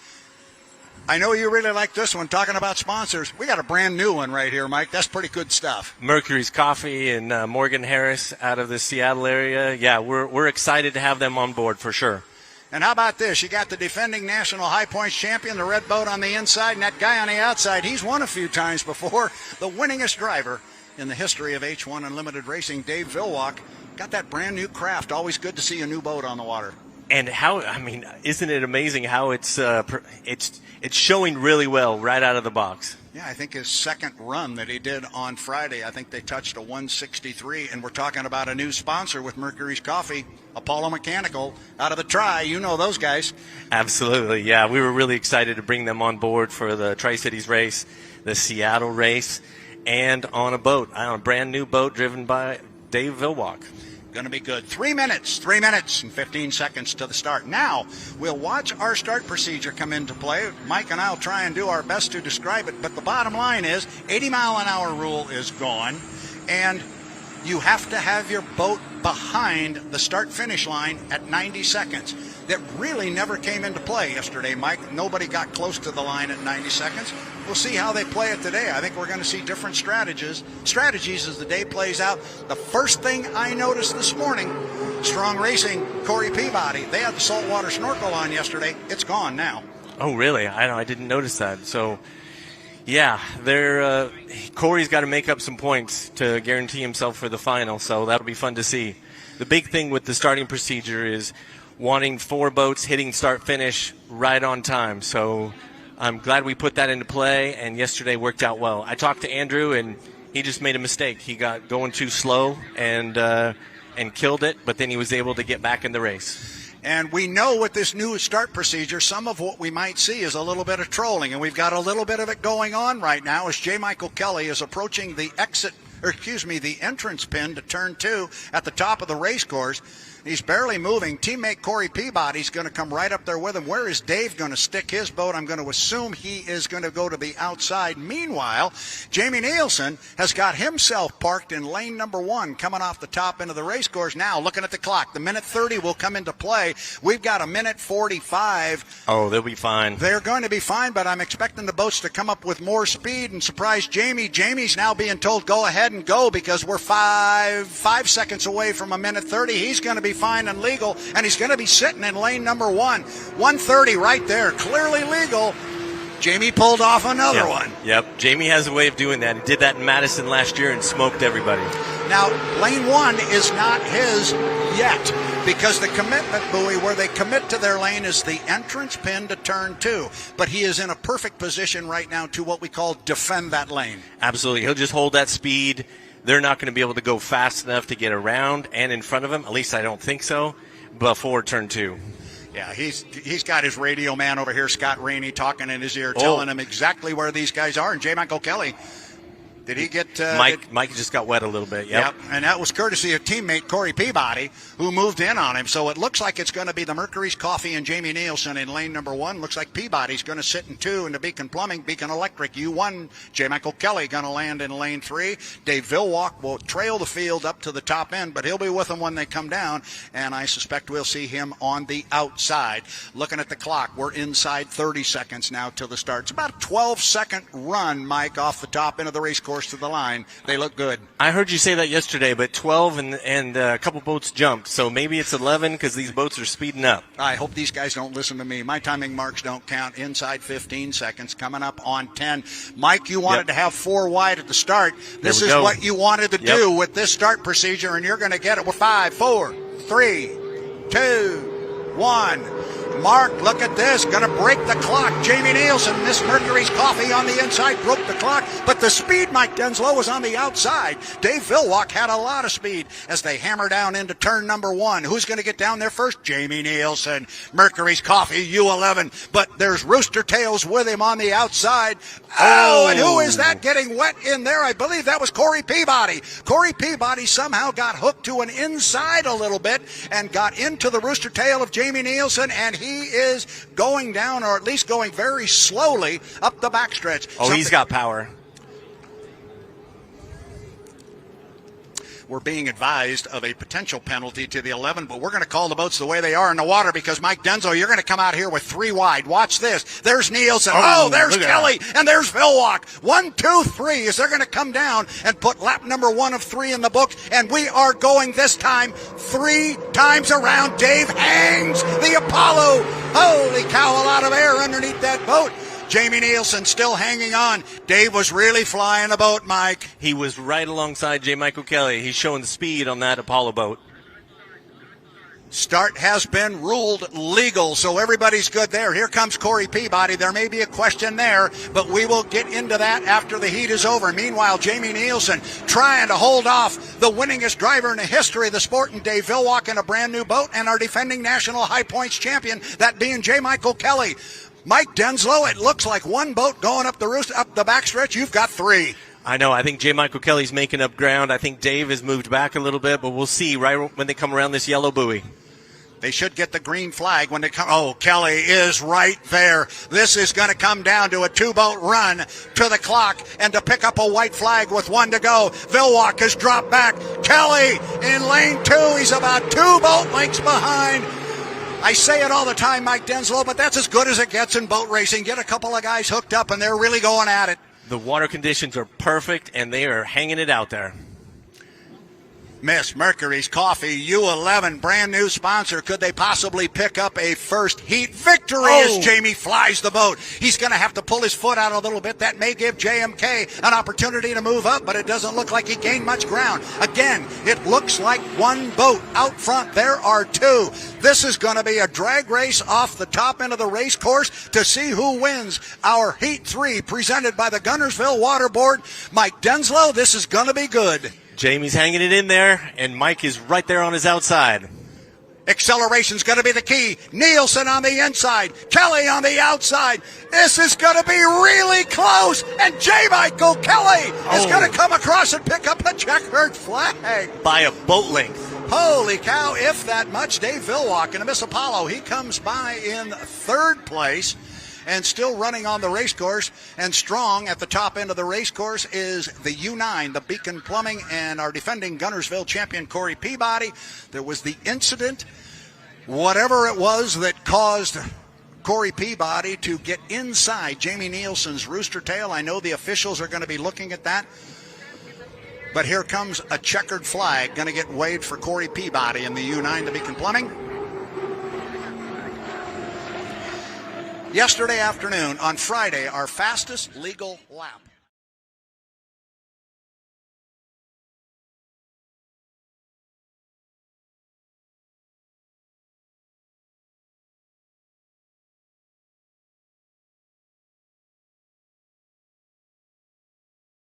I know you really like this one. Talking about sponsors, we got a brand new one right here, Mike. That's pretty good stuff. Mercury's Coffee and Morgan Harris out of the Seattle area. Yeah, we're excited to have them on board for sure. And how about this? You got the defending national high points champion, the red boat on the inside, and that guy on the outside. He's won a few times before. The winningest driver in the history of H1 Unlimited Racing, Dave Vilwalk, got that brand new craft. Always good to see a new boat on the water. And isn't it amazing how it's showing really well right out of the box? Yeah, I think his second run that he did on Friday, I think they touched a 163, and we're talking about a new sponsor with Mercury's Coffee, Apollo Mechanical, out of the Tri. You know those guys. Absolutely, yeah. We were really excited to bring them on board for the Tri-Cities race, the Seattle race, and on a brand new boat driven by Dave Vilwalk. Going to be good. 3 minutes and 15 seconds to the start. Now, we'll watch our start procedure come into play. Mike and I will try and do our best to describe it, but the bottom line is 80-mile-an-hour rule is gone, and you have to have your boat behind the start-finish line at 90 seconds. That really never came into play yesterday, Mike. Nobody got close to the line at 90 seconds. We'll see how they play it today. I think we're going to see different strategies as the day plays out. The first thing I noticed this morning, Strong Racing, Corey Peabody, they had the saltwater snorkel on yesterday. It's gone now. Oh, really? I didn't notice that. So, yeah, Corey's got to make up some points to guarantee himself for the final, so that'll be fun to see. The big thing with the starting procedure is wanting 4 boats hitting start-finish right on time. So I'm glad we put that into play, and yesterday worked out well. I talked to Andrew, and he just made a mistake. He got going too slow and killed it, but then he was able to get back in the race. And we know with this new start procedure, some of what we might see is a little bit of trolling, and we've got a little bit of it going on right now as J. Michael Kelly is approaching the entrance pin to turn 2 at the top of the race course. He's barely moving. Teammate Corey Peabody's going to come right up there with him. Where is Dave going to stick his boat? I'm going to assume he is going to go to the outside. Meanwhile, Jamie Nielsen has got himself parked in lane number 1 coming off the top end of the race course. Now, looking at the clock, the minute 30 will come into play. We've got a minute 45. Oh, they'll be fine. They're going to be fine, but I'm expecting the boats to come up with more speed and surprise Jamie. Jamie's now being told go ahead and go because we're five seconds away from a minute 30. He's going to be fine and legal, and he's going to be sitting in lane number 1. 130 right there, clearly legal. Jamie pulled off another one. Yep, Jamie has a way of doing that. He did that in Madison last year and smoked everybody. Now, lane 1 is not his yet because the commitment buoy where they commit to their lane is the entrance pin to turn 2. But he is in a perfect position right now to what we call defend that lane. Absolutely. He'll just hold that speed. They're not going to be able to go fast enough to get around and in front of him. At least I don't think so. Before turn 2. Yeah, he's got his radio man over here, Scott Rainey, talking in his ear, telling him exactly where these guys are. And J. Michael Kelly, did he get... Mike just got wet a little bit, yep. And that was courtesy of teammate Corey Peabody, who moved in on him. So it looks like it's going to be the Mercury's Coffee and Jamie Nielsen in lane number 1. Looks like Peabody's going to sit in 2, and the Beacon Plumbing, Beacon Electric, U1. J. Michael Kelly going to land in lane 3. Dave Villwalk will trail the field up to the top end, but he'll be with them when they come down, and I suspect we'll see him on the outside. Looking at the clock, we're inside 30 seconds now till the start. It's about a 12-second run, Mike, off the top end of the race course to the line. They look good. I heard you say that yesterday, but 12 and a couple boats jumped, so maybe it's 11 because these boats are speeding up. I hope these guys don't listen to me. My timing marks don't count. Inside 15 seconds, coming up on 10. Mike, you wanted to have 4 wide at the start. This is what you wanted to do with this start procedure, and you're going to get it with 5, 4, 3, 2, 1. Mark, look at this. Going to break the clock. Jamie Nielsen, Miss Mercury's Coffee on the inside, broke the clock. But the speed, Mike Denslow, was on the outside. Dave Villwalk had a lot of speed as they hammer down into turn number 1. Who's going to get down there first? Jamie Nielsen, Mercury's Coffee, U11. But there's Rooster Tails with him on the outside. Oh, and who is that getting wet in there? I believe that was Corey Peabody. Corey Peabody somehow got hooked to an inside a little bit and got into the Rooster Tail of Jamie Nielsen, and he is going down, or at least going very slowly up the backstretch. Oh, he's got power. We're being advised of a potential penalty to the 11, but we're going to call the boats the way they are in the water because, Mike Denzo, you're going to come out here with 3 wide. Watch this. There's Nielsen. Oh, there's Kelly. And there's Villwalk. 1, 2, 3 as they're going to come down and put lap number 1 of 3 in the books. And we are going this time 3 times around. Dave hangs the Apollo. Holy cow, a lot of air underneath that boat. Jamie Nielsen still hanging on. Dave was really flying the boat, Mike. He was right alongside J. Michael Kelly. He's showing speed on that Apollo boat. Start has been ruled legal, so everybody's good there. Here comes Corey Peabody. There may be a question there, but we will get into that after the heat is over. Meanwhile, Jamie Nielsen trying to hold off the winningest driver in the history of the sport, and Dave Villwalk in a brand new boat, and our defending national high points champion, that being J. Michael Kelly. Mike Denslow, it looks like 1 boat going up the backstretch. You've got 3. I know. I think J. Michael Kelly's making up ground. I think Dave has moved back a little bit, but we'll see right when they come around this yellow buoy. They should get the green flag when they come. Oh, Kelly is right there. This is going to come down to a two-boat run to the clock and to pick up a white flag with 1 to go. Vilwalk has dropped back. Kelly in lane 2. He's about 2 boat lengths behind. I say it all the time, Mike Denslow, but that's as good as it gets in boat racing. Get a couple of guys hooked up, and they're really going at it. The water conditions are perfect, and they are hanging it out there. Miss Mercury's Coffee, U11, brand new sponsor. Could they possibly pick up a first heat victory as Jamie flies the boat? He's going to have to pull his foot out a little bit. That may give JMK an opportunity to move up, but it doesn't look like he gained much ground. Again, it looks like 1 boat out front. There are 2. This is going to be a drag race off the top end of the race course to see who wins our Heat 3 presented by the Gunnersville Water Board. Mike Denslow, this is going to be good. Jamie's hanging it in there, and Mike is right there on his outside. Acceleration's going to be the key. Nielsen on the inside. Kelly on the outside. This is going to be really close. And J. Michael Kelly is going to come across and pick up a checkered flag. By a boat length. Holy cow, if that much. Dave Vilwalk in the Miss Apollo. He comes by in 3rd place. And still running on the race course and strong at the top end of the race course is the U9, the Beacon Plumbing, and our defending Gunnersville champion, Corey Peabody. There was the incident, whatever it was that caused Corey Peabody to get inside Jamie Nielsen's rooster tail. I know the officials are going to be looking at that. But here comes a checkered flag going to get waved for Corey Peabody in the U9, the Beacon Plumbing. Yesterday afternoon, on Friday, our fastest legal lap.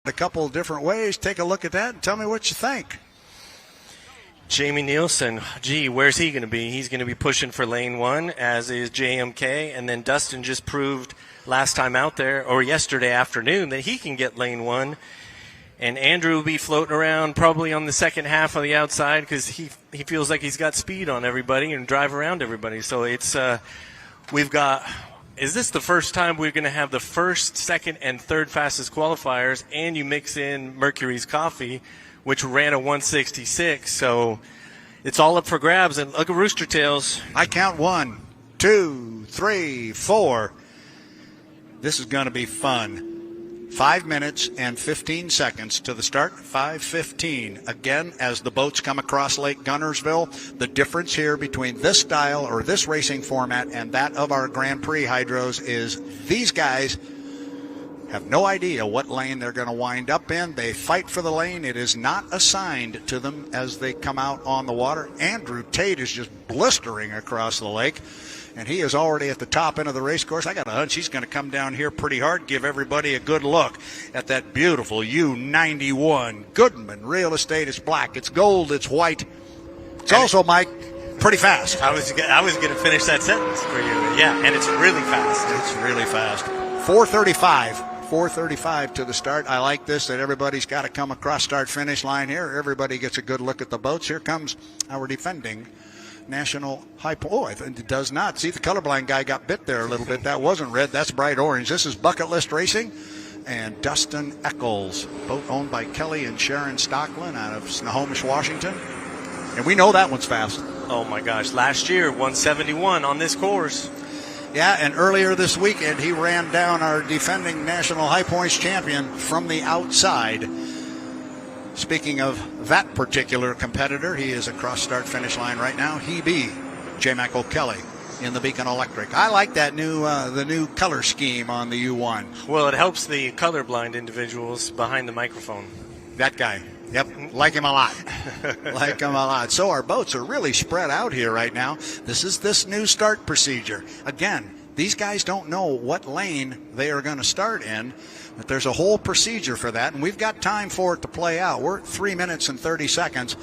A couple of different ways. Take a look at that and tell me what you think. Jamie Nielsen, gee, where's he going to be? He's going to be pushing for lane 1, as is JMK. And then Dustin just proved last time out there, or yesterday afternoon, that he can get lane 1. And Andrew will be floating around probably on the second half of the outside because he feels like he's got speed on everybody and drive around everybody. So it's we've got. Is this the first time we're going to have the first, second, and third fastest qualifiers, and you mix in Mercury's Coffee, which ran a 166, so it's all up for grabs. And look at Rooster Tails. I count 1, 2, 3, 4. This is going to be fun. 5 minutes and 15 seconds to the start. 5:15. Again, as the boats come across Lake Gunnersville, the difference here between this style or this racing format and that of our Grand Prix hydros is these guys have no idea what lane they're going to wind up in. They fight for the lane. It is not assigned to them as they come out on the water. Andrew Tate is just blistering across the lake, and he is already at the top end of the race course. I got a hunch he's going to come down here pretty hard, give everybody a good look at that beautiful U91. Goodman Real Estate. It's black, it's gold, it's white. It's also, Mike, pretty fast. I was going to finish that sentence for you. Yeah, and it's really fast. It's really fast. 4:35 to the start. I like this, that everybody's got to come across start-finish line here. Everybody gets a good look at the boats. Here comes our defending national high point. Oh, it does not. See, the colorblind guy got bit there a little bit. That wasn't red. That's bright orange. This is Bucket List Racing and Dustin Eccles, boat owned by Kelly and Sharon Stocklin out of Snohomish, Washington. And we know that one's fast. Oh, my gosh. Last year, 171 on this course. Yeah, and earlier this weekend, he ran down our defending national high points champion from the outside. Speaking of that particular competitor, he is across start-finish line right now. He be J. Michael Kelly in the Beacon Electric. I like that the new color scheme on the U1. Well, it helps the colorblind individuals behind the microphone. That guy. Yep, like him a lot. Like him a lot. So our boats are really spread out here right now. This is this new start procedure. Again, these guys don't know what lane they are going to start in, but there's a whole procedure for that, and we've got time for it to play out. We're at 3 minutes and 30 seconds.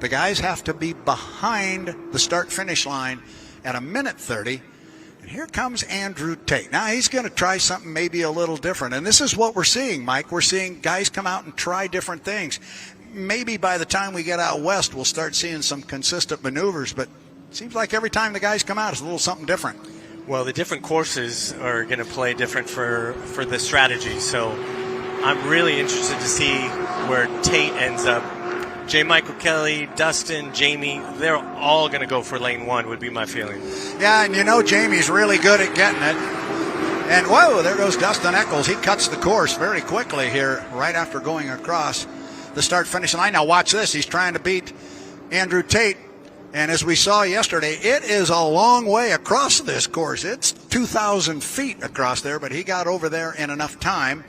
The guys have to be behind the start-finish line at 1:30. And here comes Andrew Tate. Now, he's going to try something maybe a little different. And this is what we're seeing, Mike. We're seeing guys come out and try different things. Maybe by the time we get out west, we'll start seeing some consistent maneuvers. But Seems like every time the guys come out, it's a little something different. Well, the different courses are going to play different for the strategy. So I'm really interested to see where Tate ends up. J. Michael Kelly, Dustin, Jamie, they're all going to go for lane 1 would be my feeling. Yeah, and you know Jamie's really good at getting it. And whoa, there goes Dustin Eccles. He cuts the course very quickly here right after going across the start-finish line. Now watch this. He's trying to beat Andrew Tate. And as we saw yesterday, it is a long way across this course. It's 2,000 feet across there, but he got over there in enough time.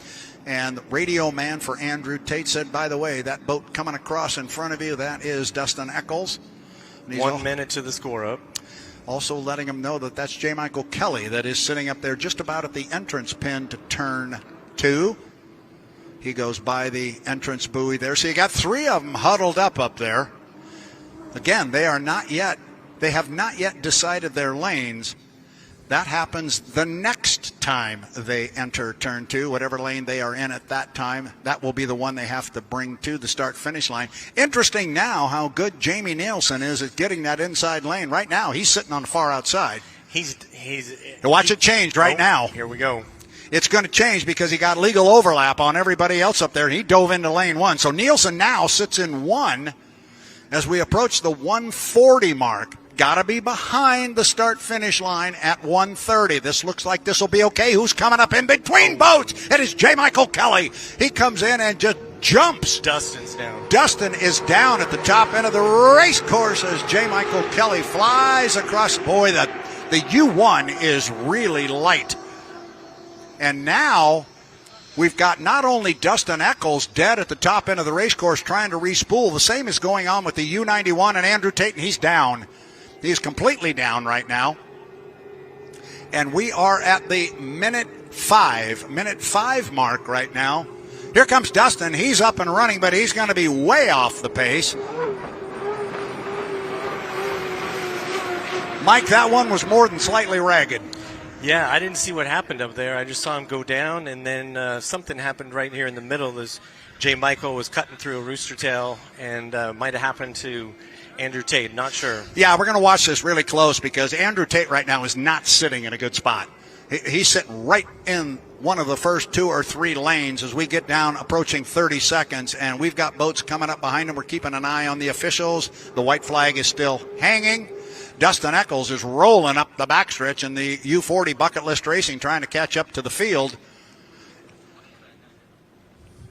And the radio man for Andrew Tate said, by the way, that boat coming across in front of you, that is Dustin Eccles. 1 minute to the score up. Also letting him know that that's J. Michael Kelly that is sitting up there just about at the entrance pin to turn 2. He goes by the entrance buoy there. So you got 3 of them huddled up there. Again, they have not yet decided their lanes. That happens the next time they enter turn 2, whatever lane they are in at that time. That will be the one they have to bring to the start-finish line. Interesting now how good Jamie Nielsen is at getting that inside lane. Right now, he's sitting on the far outside. Watch it change right now. Here we go. It's going to change because he got legal overlap on everybody else up there, and he dove into lane 1. So Nielsen now sits in 1 as we approach the 140 mark. Got to be behind the start-finish line at 130. This looks like this will be okay. Who's coming up in between boats? It is J. Michael Kelly. He comes in and just jumps. Dustin's down. Dustin is down at the top end of the race course as J. Michael Kelly flies across. Boy, the U1 is really light. And now we've got not only Dustin Eccles dead at the top end of the race course trying to respool. The same is going on with the U91 and Andrew Tate, and he's down. He's completely down right now. And we are at the minute 5 mark right now. Here comes Dustin. He's up and running, but he's going to be way off the pace. Mike, that one was more than slightly ragged. Yeah, I didn't see what happened up there. I just saw him go down, and then something happened right here in the middle. As J. Michael was cutting through a rooster tail, and might have happened to Andrew Tate, not sure. Yeah, we're going to watch this really close because Andrew Tate right now is not sitting in a good spot. He's sitting right in one of the first 2 or 3 lanes as we get down approaching 30 seconds, and we've got boats coming up behind him. We're keeping an eye on the officials. The white flag is still hanging. Dustin Eccles is rolling up the backstretch in the U40 Bucket List Racing, trying to catch up to the field.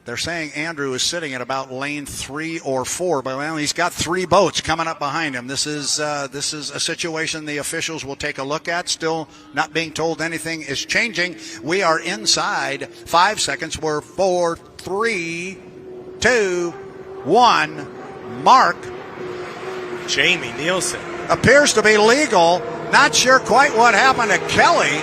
They're saying Andrew is sitting at about lane 3 or 4, but well, he's got 3 boats coming up behind him. This is a situation the officials will take a look at. Still not being told anything is changing. We are inside 5 seconds. We're 4, 3, 2, 1. Mark. Jamie Nielsen. Appears to be legal. Not sure quite what happened to Kelly,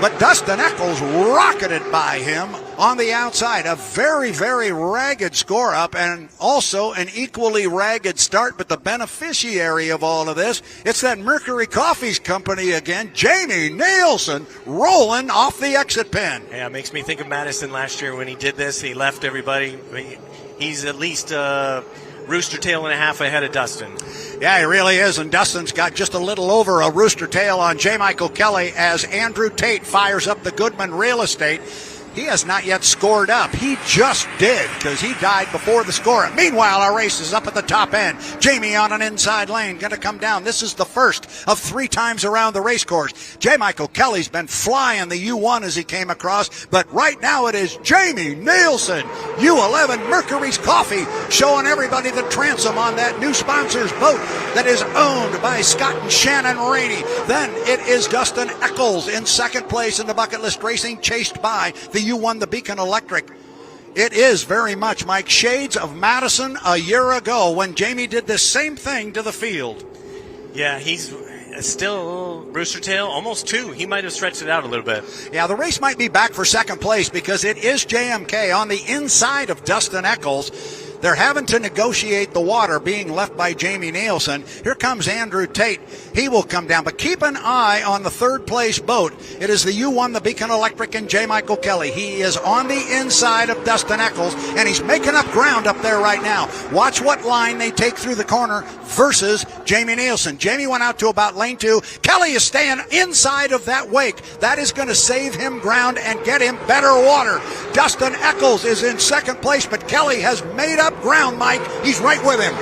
but Dustin Eccles rocketed by him on the outside. A very, very ragged score up and also an equally ragged start, but the beneficiary of all of this, it's that Mercury Coffees Company again, Jamie Nielsen, rolling off the exit pin. Yeah, it makes me think of Madison last year when he did this. He left everybody. He's at least rooster tail and a half ahead of Dustin. Yeah, he really is, and Dustin's got just a little over a rooster tail on J. Michael Kelly as Andrew Tate fires up the Goodman Real Estate. He has not yet scored up. He just did because he died before the score. Meanwhile, our race is up at the top end. Jamie on an inside lane, going to come down. This is the first of 3 times around the race course. J. Michael Kelly's been flying the U1 as he came across, but right now it is Jamie Nielsen, U11 Mercury's Coffee, showing everybody the transom on that new sponsor's boat that is owned by Scott and Shannon Rainey. Then it is Dustin Eccles in second place in the Bucket List Racing, chased by the U1, the Beacon Electric. It is very much, Mike, shades of Madison a year ago when Jamie did this same thing to the field. Yeah, he's still rooster tail, almost 2. He might have stretched it out a little bit. Yeah, the race might be back for second place because it is JMK on the inside of Dustin Eccles. They're having to negotiate the water being left by Jamie Nielsen. Here comes Andrew Tate. He will come down, but keep an eye on the third place boat. It is the U1, the Beacon Electric, and J. Michael Kelly. He is on the inside of Dustin Eccles, and he's making up ground up there right now. Watch what line they take through the corner versus Jamie Nielsen. Jamie went out to about lane 2. Kelly is staying inside of that wake. That is going to save him ground and get him better water. Dustin Eccles is in second place, but Kelly has made up ground, Mike. He's right with him.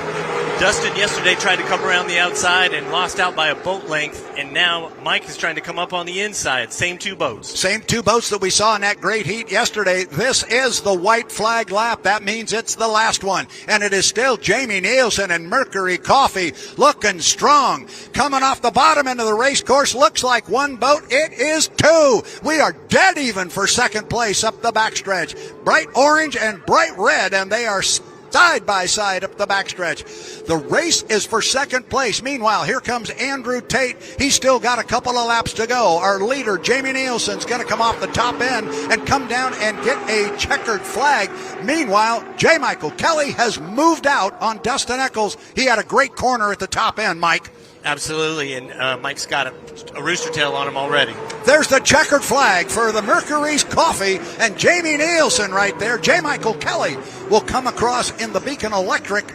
Dustin yesterday tried to come around the outside and lost out by a boat length, and now Mike is trying to come up on the inside. Same two boats. Same two boats that we saw in that great heat yesterday. This is the white flag lap. That means it's the last one. And it is still Jamie Nielsen and Mercury Coffee looking strong. Coming off the bottom end of the race course, looks like one boat. It is two. We are dead even for second place up the backstretch. Bright orange and bright red, and they are side by side up the backstretch. The race is for second place. Meanwhile, here comes Andrew Tate. He's still got a couple of laps to go. Our leader, Jamie Nielsen's going to come off the top end and come down and get a checkered flag. Meanwhile, J. Michael Kelly has moved out on Dustin Eccles. He had a great corner at the top end, Mike. Absolutely, and Mike's got a rooster tail on him already. There's the checkered flag for the Mercury's Coffee and Jamie Nielsen right there. J. Michael Kelly will come across in the Beacon Electric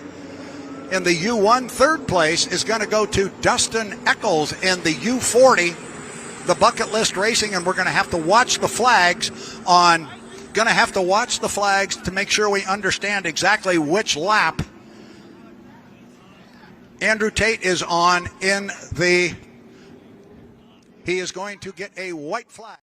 in the U1. Third place is going to go to Dustin Eccles in the U40, the Bucket List Racing, and we're going to have to watch the flags to make sure we understand exactly which lap Andrew Tate is on he is going to get a white flag.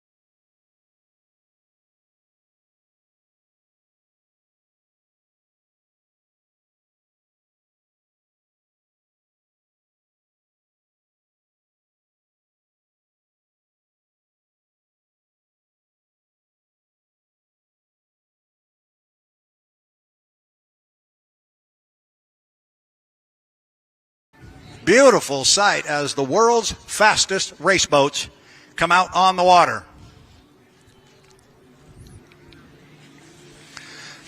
Beautiful sight as the world's fastest race boats come out on the water.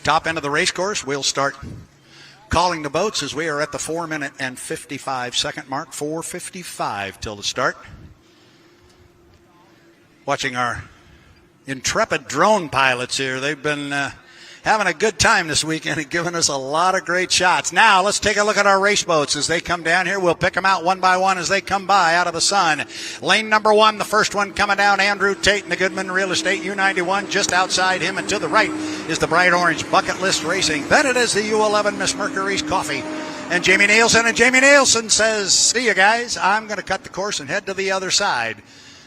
Top end of the race course, we'll start calling the boats as we are at the 4 minute and 55 second mark. 4:55 till the start. Watching our intrepid drone pilots here. They've been having a good time this weekend and giving us a lot of great shots. Now, let's take a look at our race boats as they come down here. We'll pick them out one by one as they come by out of the sun. Lane number 1, the first one coming down, Andrew Tate in the Goodman Real Estate U91. Just outside him and to the right is the bright orange Bucket List Racing. Then it is the U11, Miss Mercury's Coffee and Jamie Nielsen. And Jamie Nielsen says, see you guys, I'm going to cut the course and head to the other side.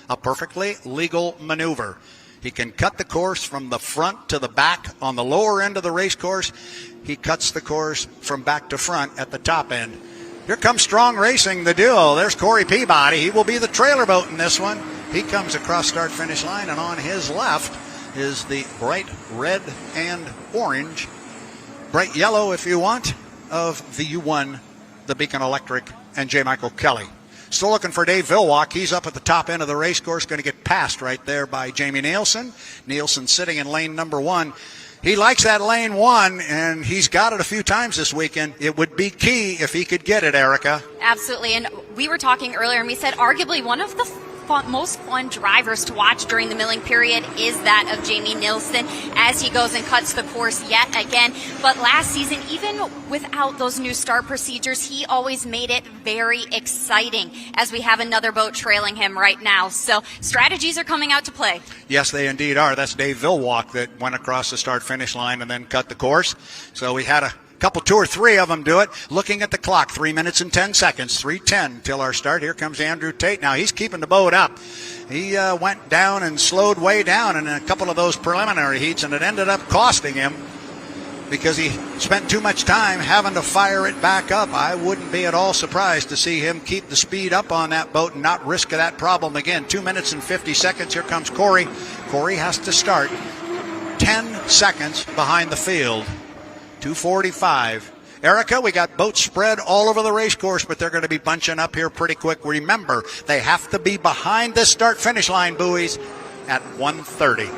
A perfectly legal maneuver. He can cut the course from the front to the back on the lower end of the race course. He cuts the course from back to front at the top end. Here comes Strong Racing, the duo. There's Corey Peabody. He will be the trailer boat in this one. He comes across start-finish line, and on his left is the bright red and orange, bright yellow if you want, of the U1, the Beacon Electric, and J. Michael Kelly. Still looking for Dave Vilwalk. He's up at the top end of the race course, going to get passed right there by Jamie Nielsen. Nielsen sitting in lane number 1. He likes that lane 1, and he's got it a few times this weekend. It would be key if he could get it, Erica. Absolutely, and we were talking earlier, and we said arguably one of the most fun drivers to watch during the milling period is that of Jamie Nielsen as he goes and cuts the course yet again. But last season, even without those new start procedures, he always made it very exciting as we have another boat trailing him right now. So strategies are coming out to play. Yes, they indeed are. That's Dave Vilwalk that went across the start-finish line and then cut the course. So we had a couple, 2 or 3 of them do it. Looking at the clock, 3 minutes and 10 seconds, 3:10 till our start. Here comes Andrew Tate. Now he's keeping the boat up. He went down and slowed way down in a couple of those preliminary heats, and it ended up costing him because he spent too much time having to fire it back up. I wouldn't be at all surprised to see him keep the speed up on that boat and not risk that problem again. 2 minutes and 50 seconds. Here comes Corey. Corey has to start 10 seconds behind the field. 2:45. Erica, we got boats spread all over the race course, but they're going to be bunching up here pretty quick. Remember, they have to be behind the start-finish line buoys at 1:30.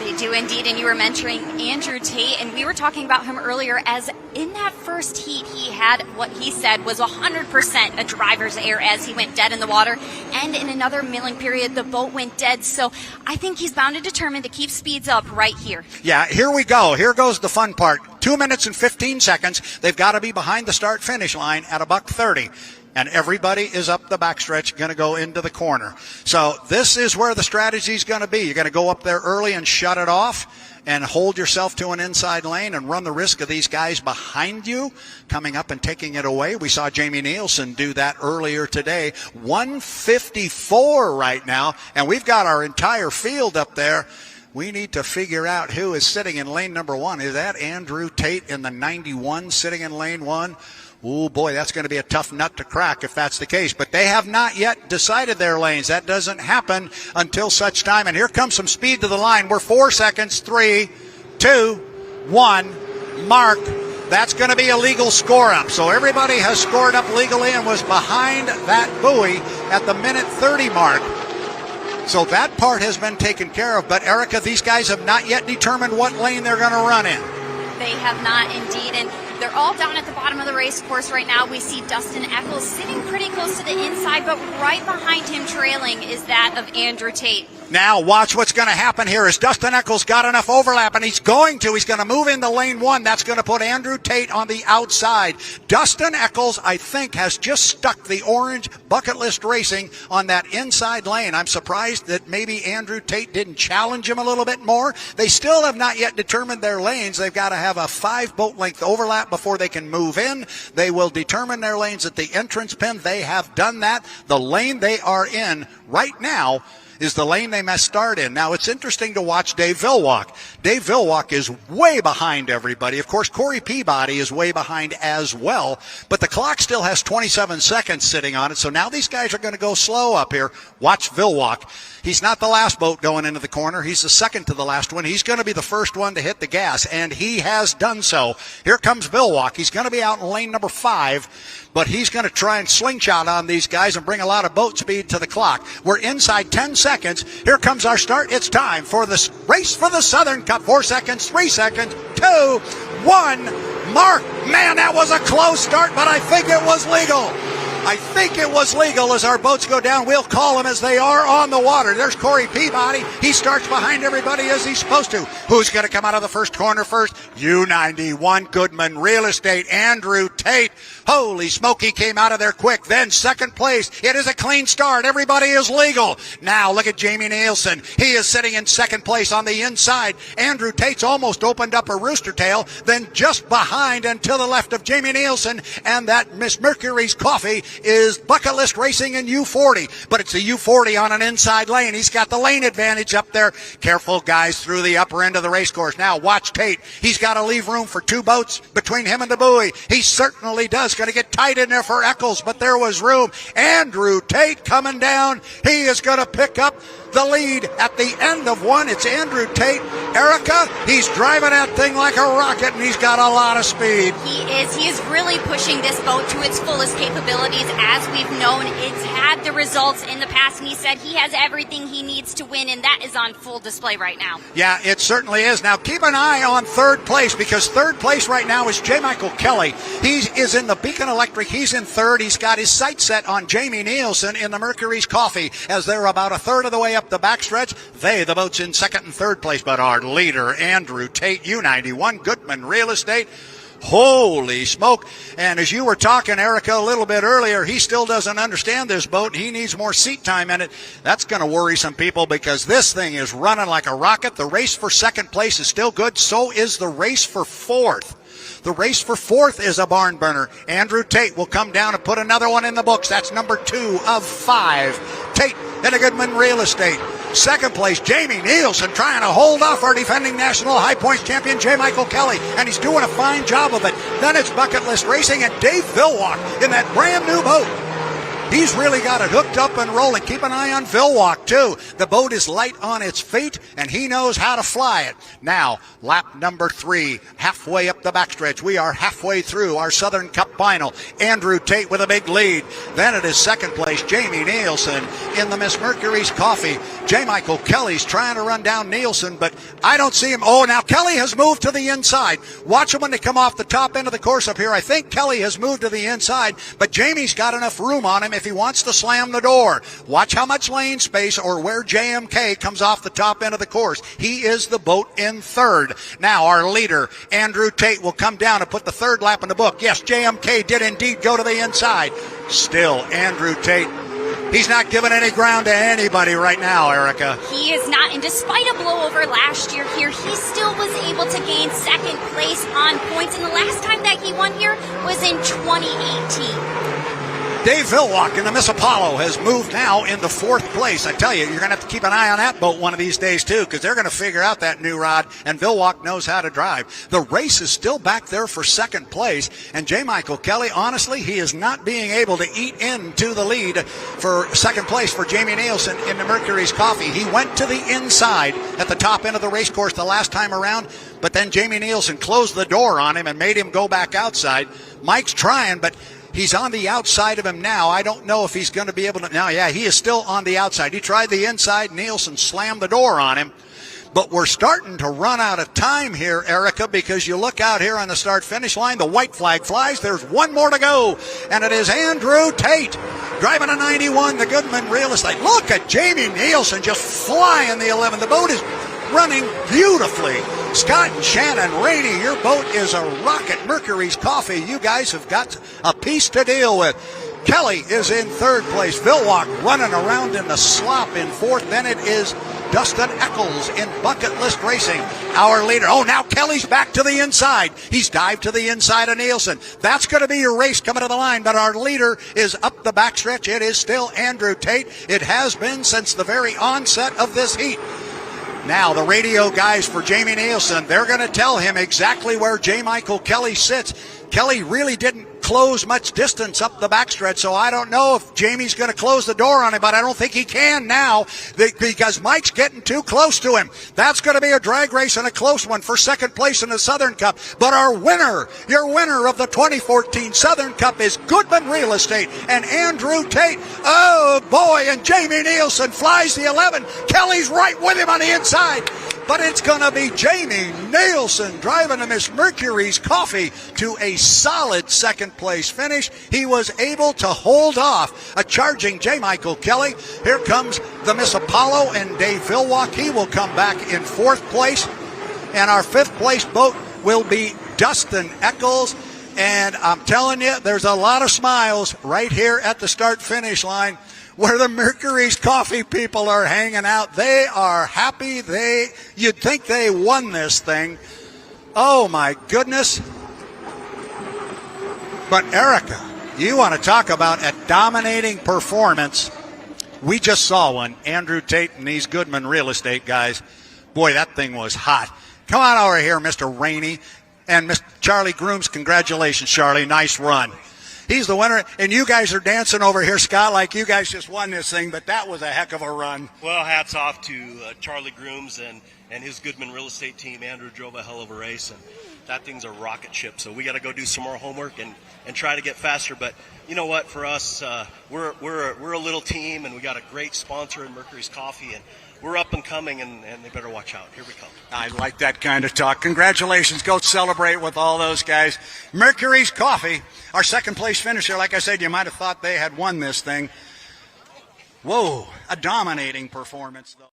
They They do indeed, and you were mentioning Andrew Tate, and we were talking about him earlier as in that first heat he had what he said was 100% a driver's error as he went dead in the water, and in another milling period the boat went dead. So I think he's bound and determined to keep speeds up right here. Yeah, here we go. Here goes the fun part. 2 minutes and 15 seconds. They've got to be behind the start-finish line at $1:30. And everybody is up the backstretch, going to go into the corner. So this is where the strategy is going to be. You're going to go up there early and shut it off and hold yourself to an inside lane and run the risk of these guys behind you coming up and taking it away. We saw Jamie Nielsen do that earlier today. 154 right now, and we've got our entire field up there. We need to figure out who is sitting in lane number 1. Is that Andrew Tate in the 91 sitting in lane 1? Oh, boy, that's going to be a tough nut to crack if that's the case. But they have not yet decided their lanes. That doesn't happen until such time. And here comes some speed to the line. We're 4 seconds. 3, 2, 1. Mark. That's going to be a legal score up. So everybody has scored up legally and was behind that buoy at the minute 30 mark. So that part has been taken care of. But, Erica, these guys have not yet determined what lane they're going to run in. They have not indeed. And they're all down at the bottom of the race course right now. We see Dustin Eccles sitting pretty close to the inside, but right behind him trailing is that of Andrew Tate. Now watch what's going to happen here. Is Dustin Eccles got enough overlap, and he's going to move into lane 1. That's going to put Andrew Tate on the outside. Dustin Eccles, I think, has just stuck the orange Bucket List Racing on that inside lane. I'm surprised that maybe Andrew Tate didn't challenge him a little bit more. They still have not yet determined their lanes. They've got to have a 5 boat length overlap before they can move in. They will determine their lanes at the entrance pin. They have done that. The lane they are in right now is the lane they must start in. Now, it's interesting to watch Dave Villwalk. Dave Villwalk is way behind everybody. Of course, Corey Peabody is way behind as well, but the clock still has 27 seconds sitting on it, so now these guys are going to go slow up here. Watch Villwalk. He's not the last boat going into the corner. He's the second to the last one. He's going to be the first one to hit the gas, and he has done so. Here comes Villwalk. He's going to be out in lane number 5, but he's going to try and slingshot on these guys and bring a lot of boat speed to the clock. We're inside 10 seconds. Here comes our start. It's time for the race for the Southern Cup. 4 seconds, 3 seconds, 2, 1. Mark. Man, that was a close start, but I think it was legal. I think it was legal as our boats go down. We'll call them as they are on the water. There's Corey Peabody. He starts behind everybody as he's supposed to. Who's going to come out of the first corner first? U91 Goodman Real Estate. Andrew Tate. Holy smoke, he came out of there quick. Then second place. It is a clean start. Everybody is legal. Now look at Jamie Nielsen. He is sitting in second place on the inside. Andrew Tate's almost opened up a rooster tail. Then just behind and to the left of Jamie Nielsen and that Miss Mercury's Coffee is Bucket List Racing in U40. But it's a U40 on an inside lane. He's got the lane advantage up there. Careful, guys, through the upper end of the race course. Now watch Tate. He's got to leave room for 2 boats between him and the buoy. He certainly does. Going to get tight in there for Eccles, but there was room. Andrew Tate coming down. He is going to pick up the lead at the end of one. It's Andrew Tate. Erica, he's driving that thing like a rocket, and he's got a lot of speed. He is. He is really pushing this boat to its fullest capabilities. As we've known, it's had the results in the past, and he said he has everything he needs to win, and that is on full display right now. Yeah, it certainly is. Now, keep an eye on third place, because third place right now is J. Michael Kelly. He is in the Beacon Electric. He's in third. He's got his sights set on Jamie Nielsen in the Mercury's Coffee as they're about a third of the way up the backstretch. The boats in second and third place, but our leader, Andrew Tate, U91 Goodman Real Estate. Holy smoke. And as you were talking, Erica, a little bit earlier, he still doesn't understand this boat. He needs more seat time in it. That's going to worry some people because this thing is running like a rocket. The race for second place is still good. So is the race for fourth. The race for fourth is a barn burner. Andrew Tate will come down and put another one in the books. That's number 2 of 5. Tate in a Goodman Real Estate. Second place, Jamie Nielsen trying to hold off our defending national high points champion, J. Michael Kelly, and he's doing a fine job of it. Then it's Bucket List Racing and Dave Villwalk in that brand new boat. He's really got it hooked up and rolling. Keep an eye on Vilwalk, too. The boat is light on its feet, and he knows how to fly it. Now, lap number 3, halfway up the backstretch. We are halfway through our Southern Cup final. Andrew Tate with a big lead. Then it is second place, Jamie Nielsen in the Miss Mercury's Coffee. J. Michael Kelly's trying to run down Nielsen, but I don't see him. Oh, now Kelly has moved to the inside. Watch him when they come off the top end of the course up here. I think Kelly has moved to the inside, but Jamie's got enough room on him if he wants to slam the door. Watch how much lane space or where JMK comes off the top end of the course. He is the boat in third. Now our leader, Andrew Tate, will come down and put the third lap in the book. Yes, JMK did indeed go to the inside. Still, Andrew Tate, he's not giving any ground to anybody right now, Erica. He is not, and despite a blowover last year here, he still was able to gain second place on points, and the last time that he won here was in 2018. Dave Vilwalk in the Miss Apollo has moved now into fourth place. I tell you, you're going to have to keep an eye on that boat one of these days, too, because they're going to figure out that new rod, and Vilwalk knows how to drive. The race is still back there for second place, and J. Michael Kelly, honestly, he is not being able to eat into the lead for second place for Jamie Nielsen in the Mercury's Coffee. He went to the inside at the top end of the race course the last time around, but then Jamie Nielsen closed the door on him and made him go back outside. Mike's trying, but he's on the outside of him now. I don't know if he's going to be able to. Now, yeah, he is still on the outside. He tried the inside. Nielsen slammed the door on him. But we're starting to run out of time here, Erica, because you look out here on the start-finish line. The white flag flies. There's one more to go, and it is Andrew Tate driving a 91, the Goodman Real Estate. Look at Jamie Nielsen just flying the 11. The boat is running beautifully. Scott and Shannon Rainey, your boat is a rocket. Mercury's Coffee, you guys have got a piece to deal with. Kelly is in third place. Vilwalk running around in the slop in fourth. Then it is Dustin Eccles in Bucket List Racing, our leader. Oh, now Kelly's back to the inside. He's dived to the inside of Nielsen. That's going to be your race coming to the line, but our leader is up the backstretch. It is still Andrew Tate. It has been since the very onset of this heat. Now, the radio guys for Jamie Nielsen, they're going to tell him exactly where J. Michael Kelly sits. Kelly really didn't close much distance up the backstretch, so I don't know if Jamie's going to close the door on him, but I don't think he can now because Mike's getting too close to him. That's going to be a drag race and a close one for second place in the Southern Cup. But our winner, your winner of the 2014 Southern Cup is Goodman Real Estate and Andrew Tate. Oh, boy, and Jamie Nielsen flies the 11. Kelly's right with him on the inside. But it's going to be Jamie Nielsen driving the Miss Mercury's Coffee to a solid second place finish. He was able to hold off a charging J. Michael Kelly. Here comes the Miss Apollo and Dave Vilwalk. He will come back in fourth place. And our fifth place boat will be Dustin Eccles. And I'm telling you, there's a lot of smiles right here at the start-finish line where the Mercury's Coffee people are hanging out. They are happy. You'd think they won this thing. Oh, my goodness. But, Erica, you want to talk about a dominating performance. We just saw one. Andrew Tate and these Goodman Real Estate guys. Boy, that thing was hot. Come on over here, Mr. Rainey. And Mr. Charlie Grooms, congratulations, Charlie. Nice run. He's the winner, and you guys are dancing over here, Scott, like you guys just won this thing, but that was a heck of a run. Well, hats off to Charlie Grooms and his Goodman Real Estate team. Andrew drove a hell of a race, and that thing's a rocket ship, so we got to go do some more homework and try to get faster. But you know what, for us, we're a little team, and we got a great sponsor in Mercury's Coffee, and we're up and coming, and they better watch out. Here we come. I like that kind of talk. Congratulations. Go celebrate with all those guys. Mercury's Coffee, our second place finisher. Like I said, you might have thought they had won this thing. Whoa, a dominating performance, though.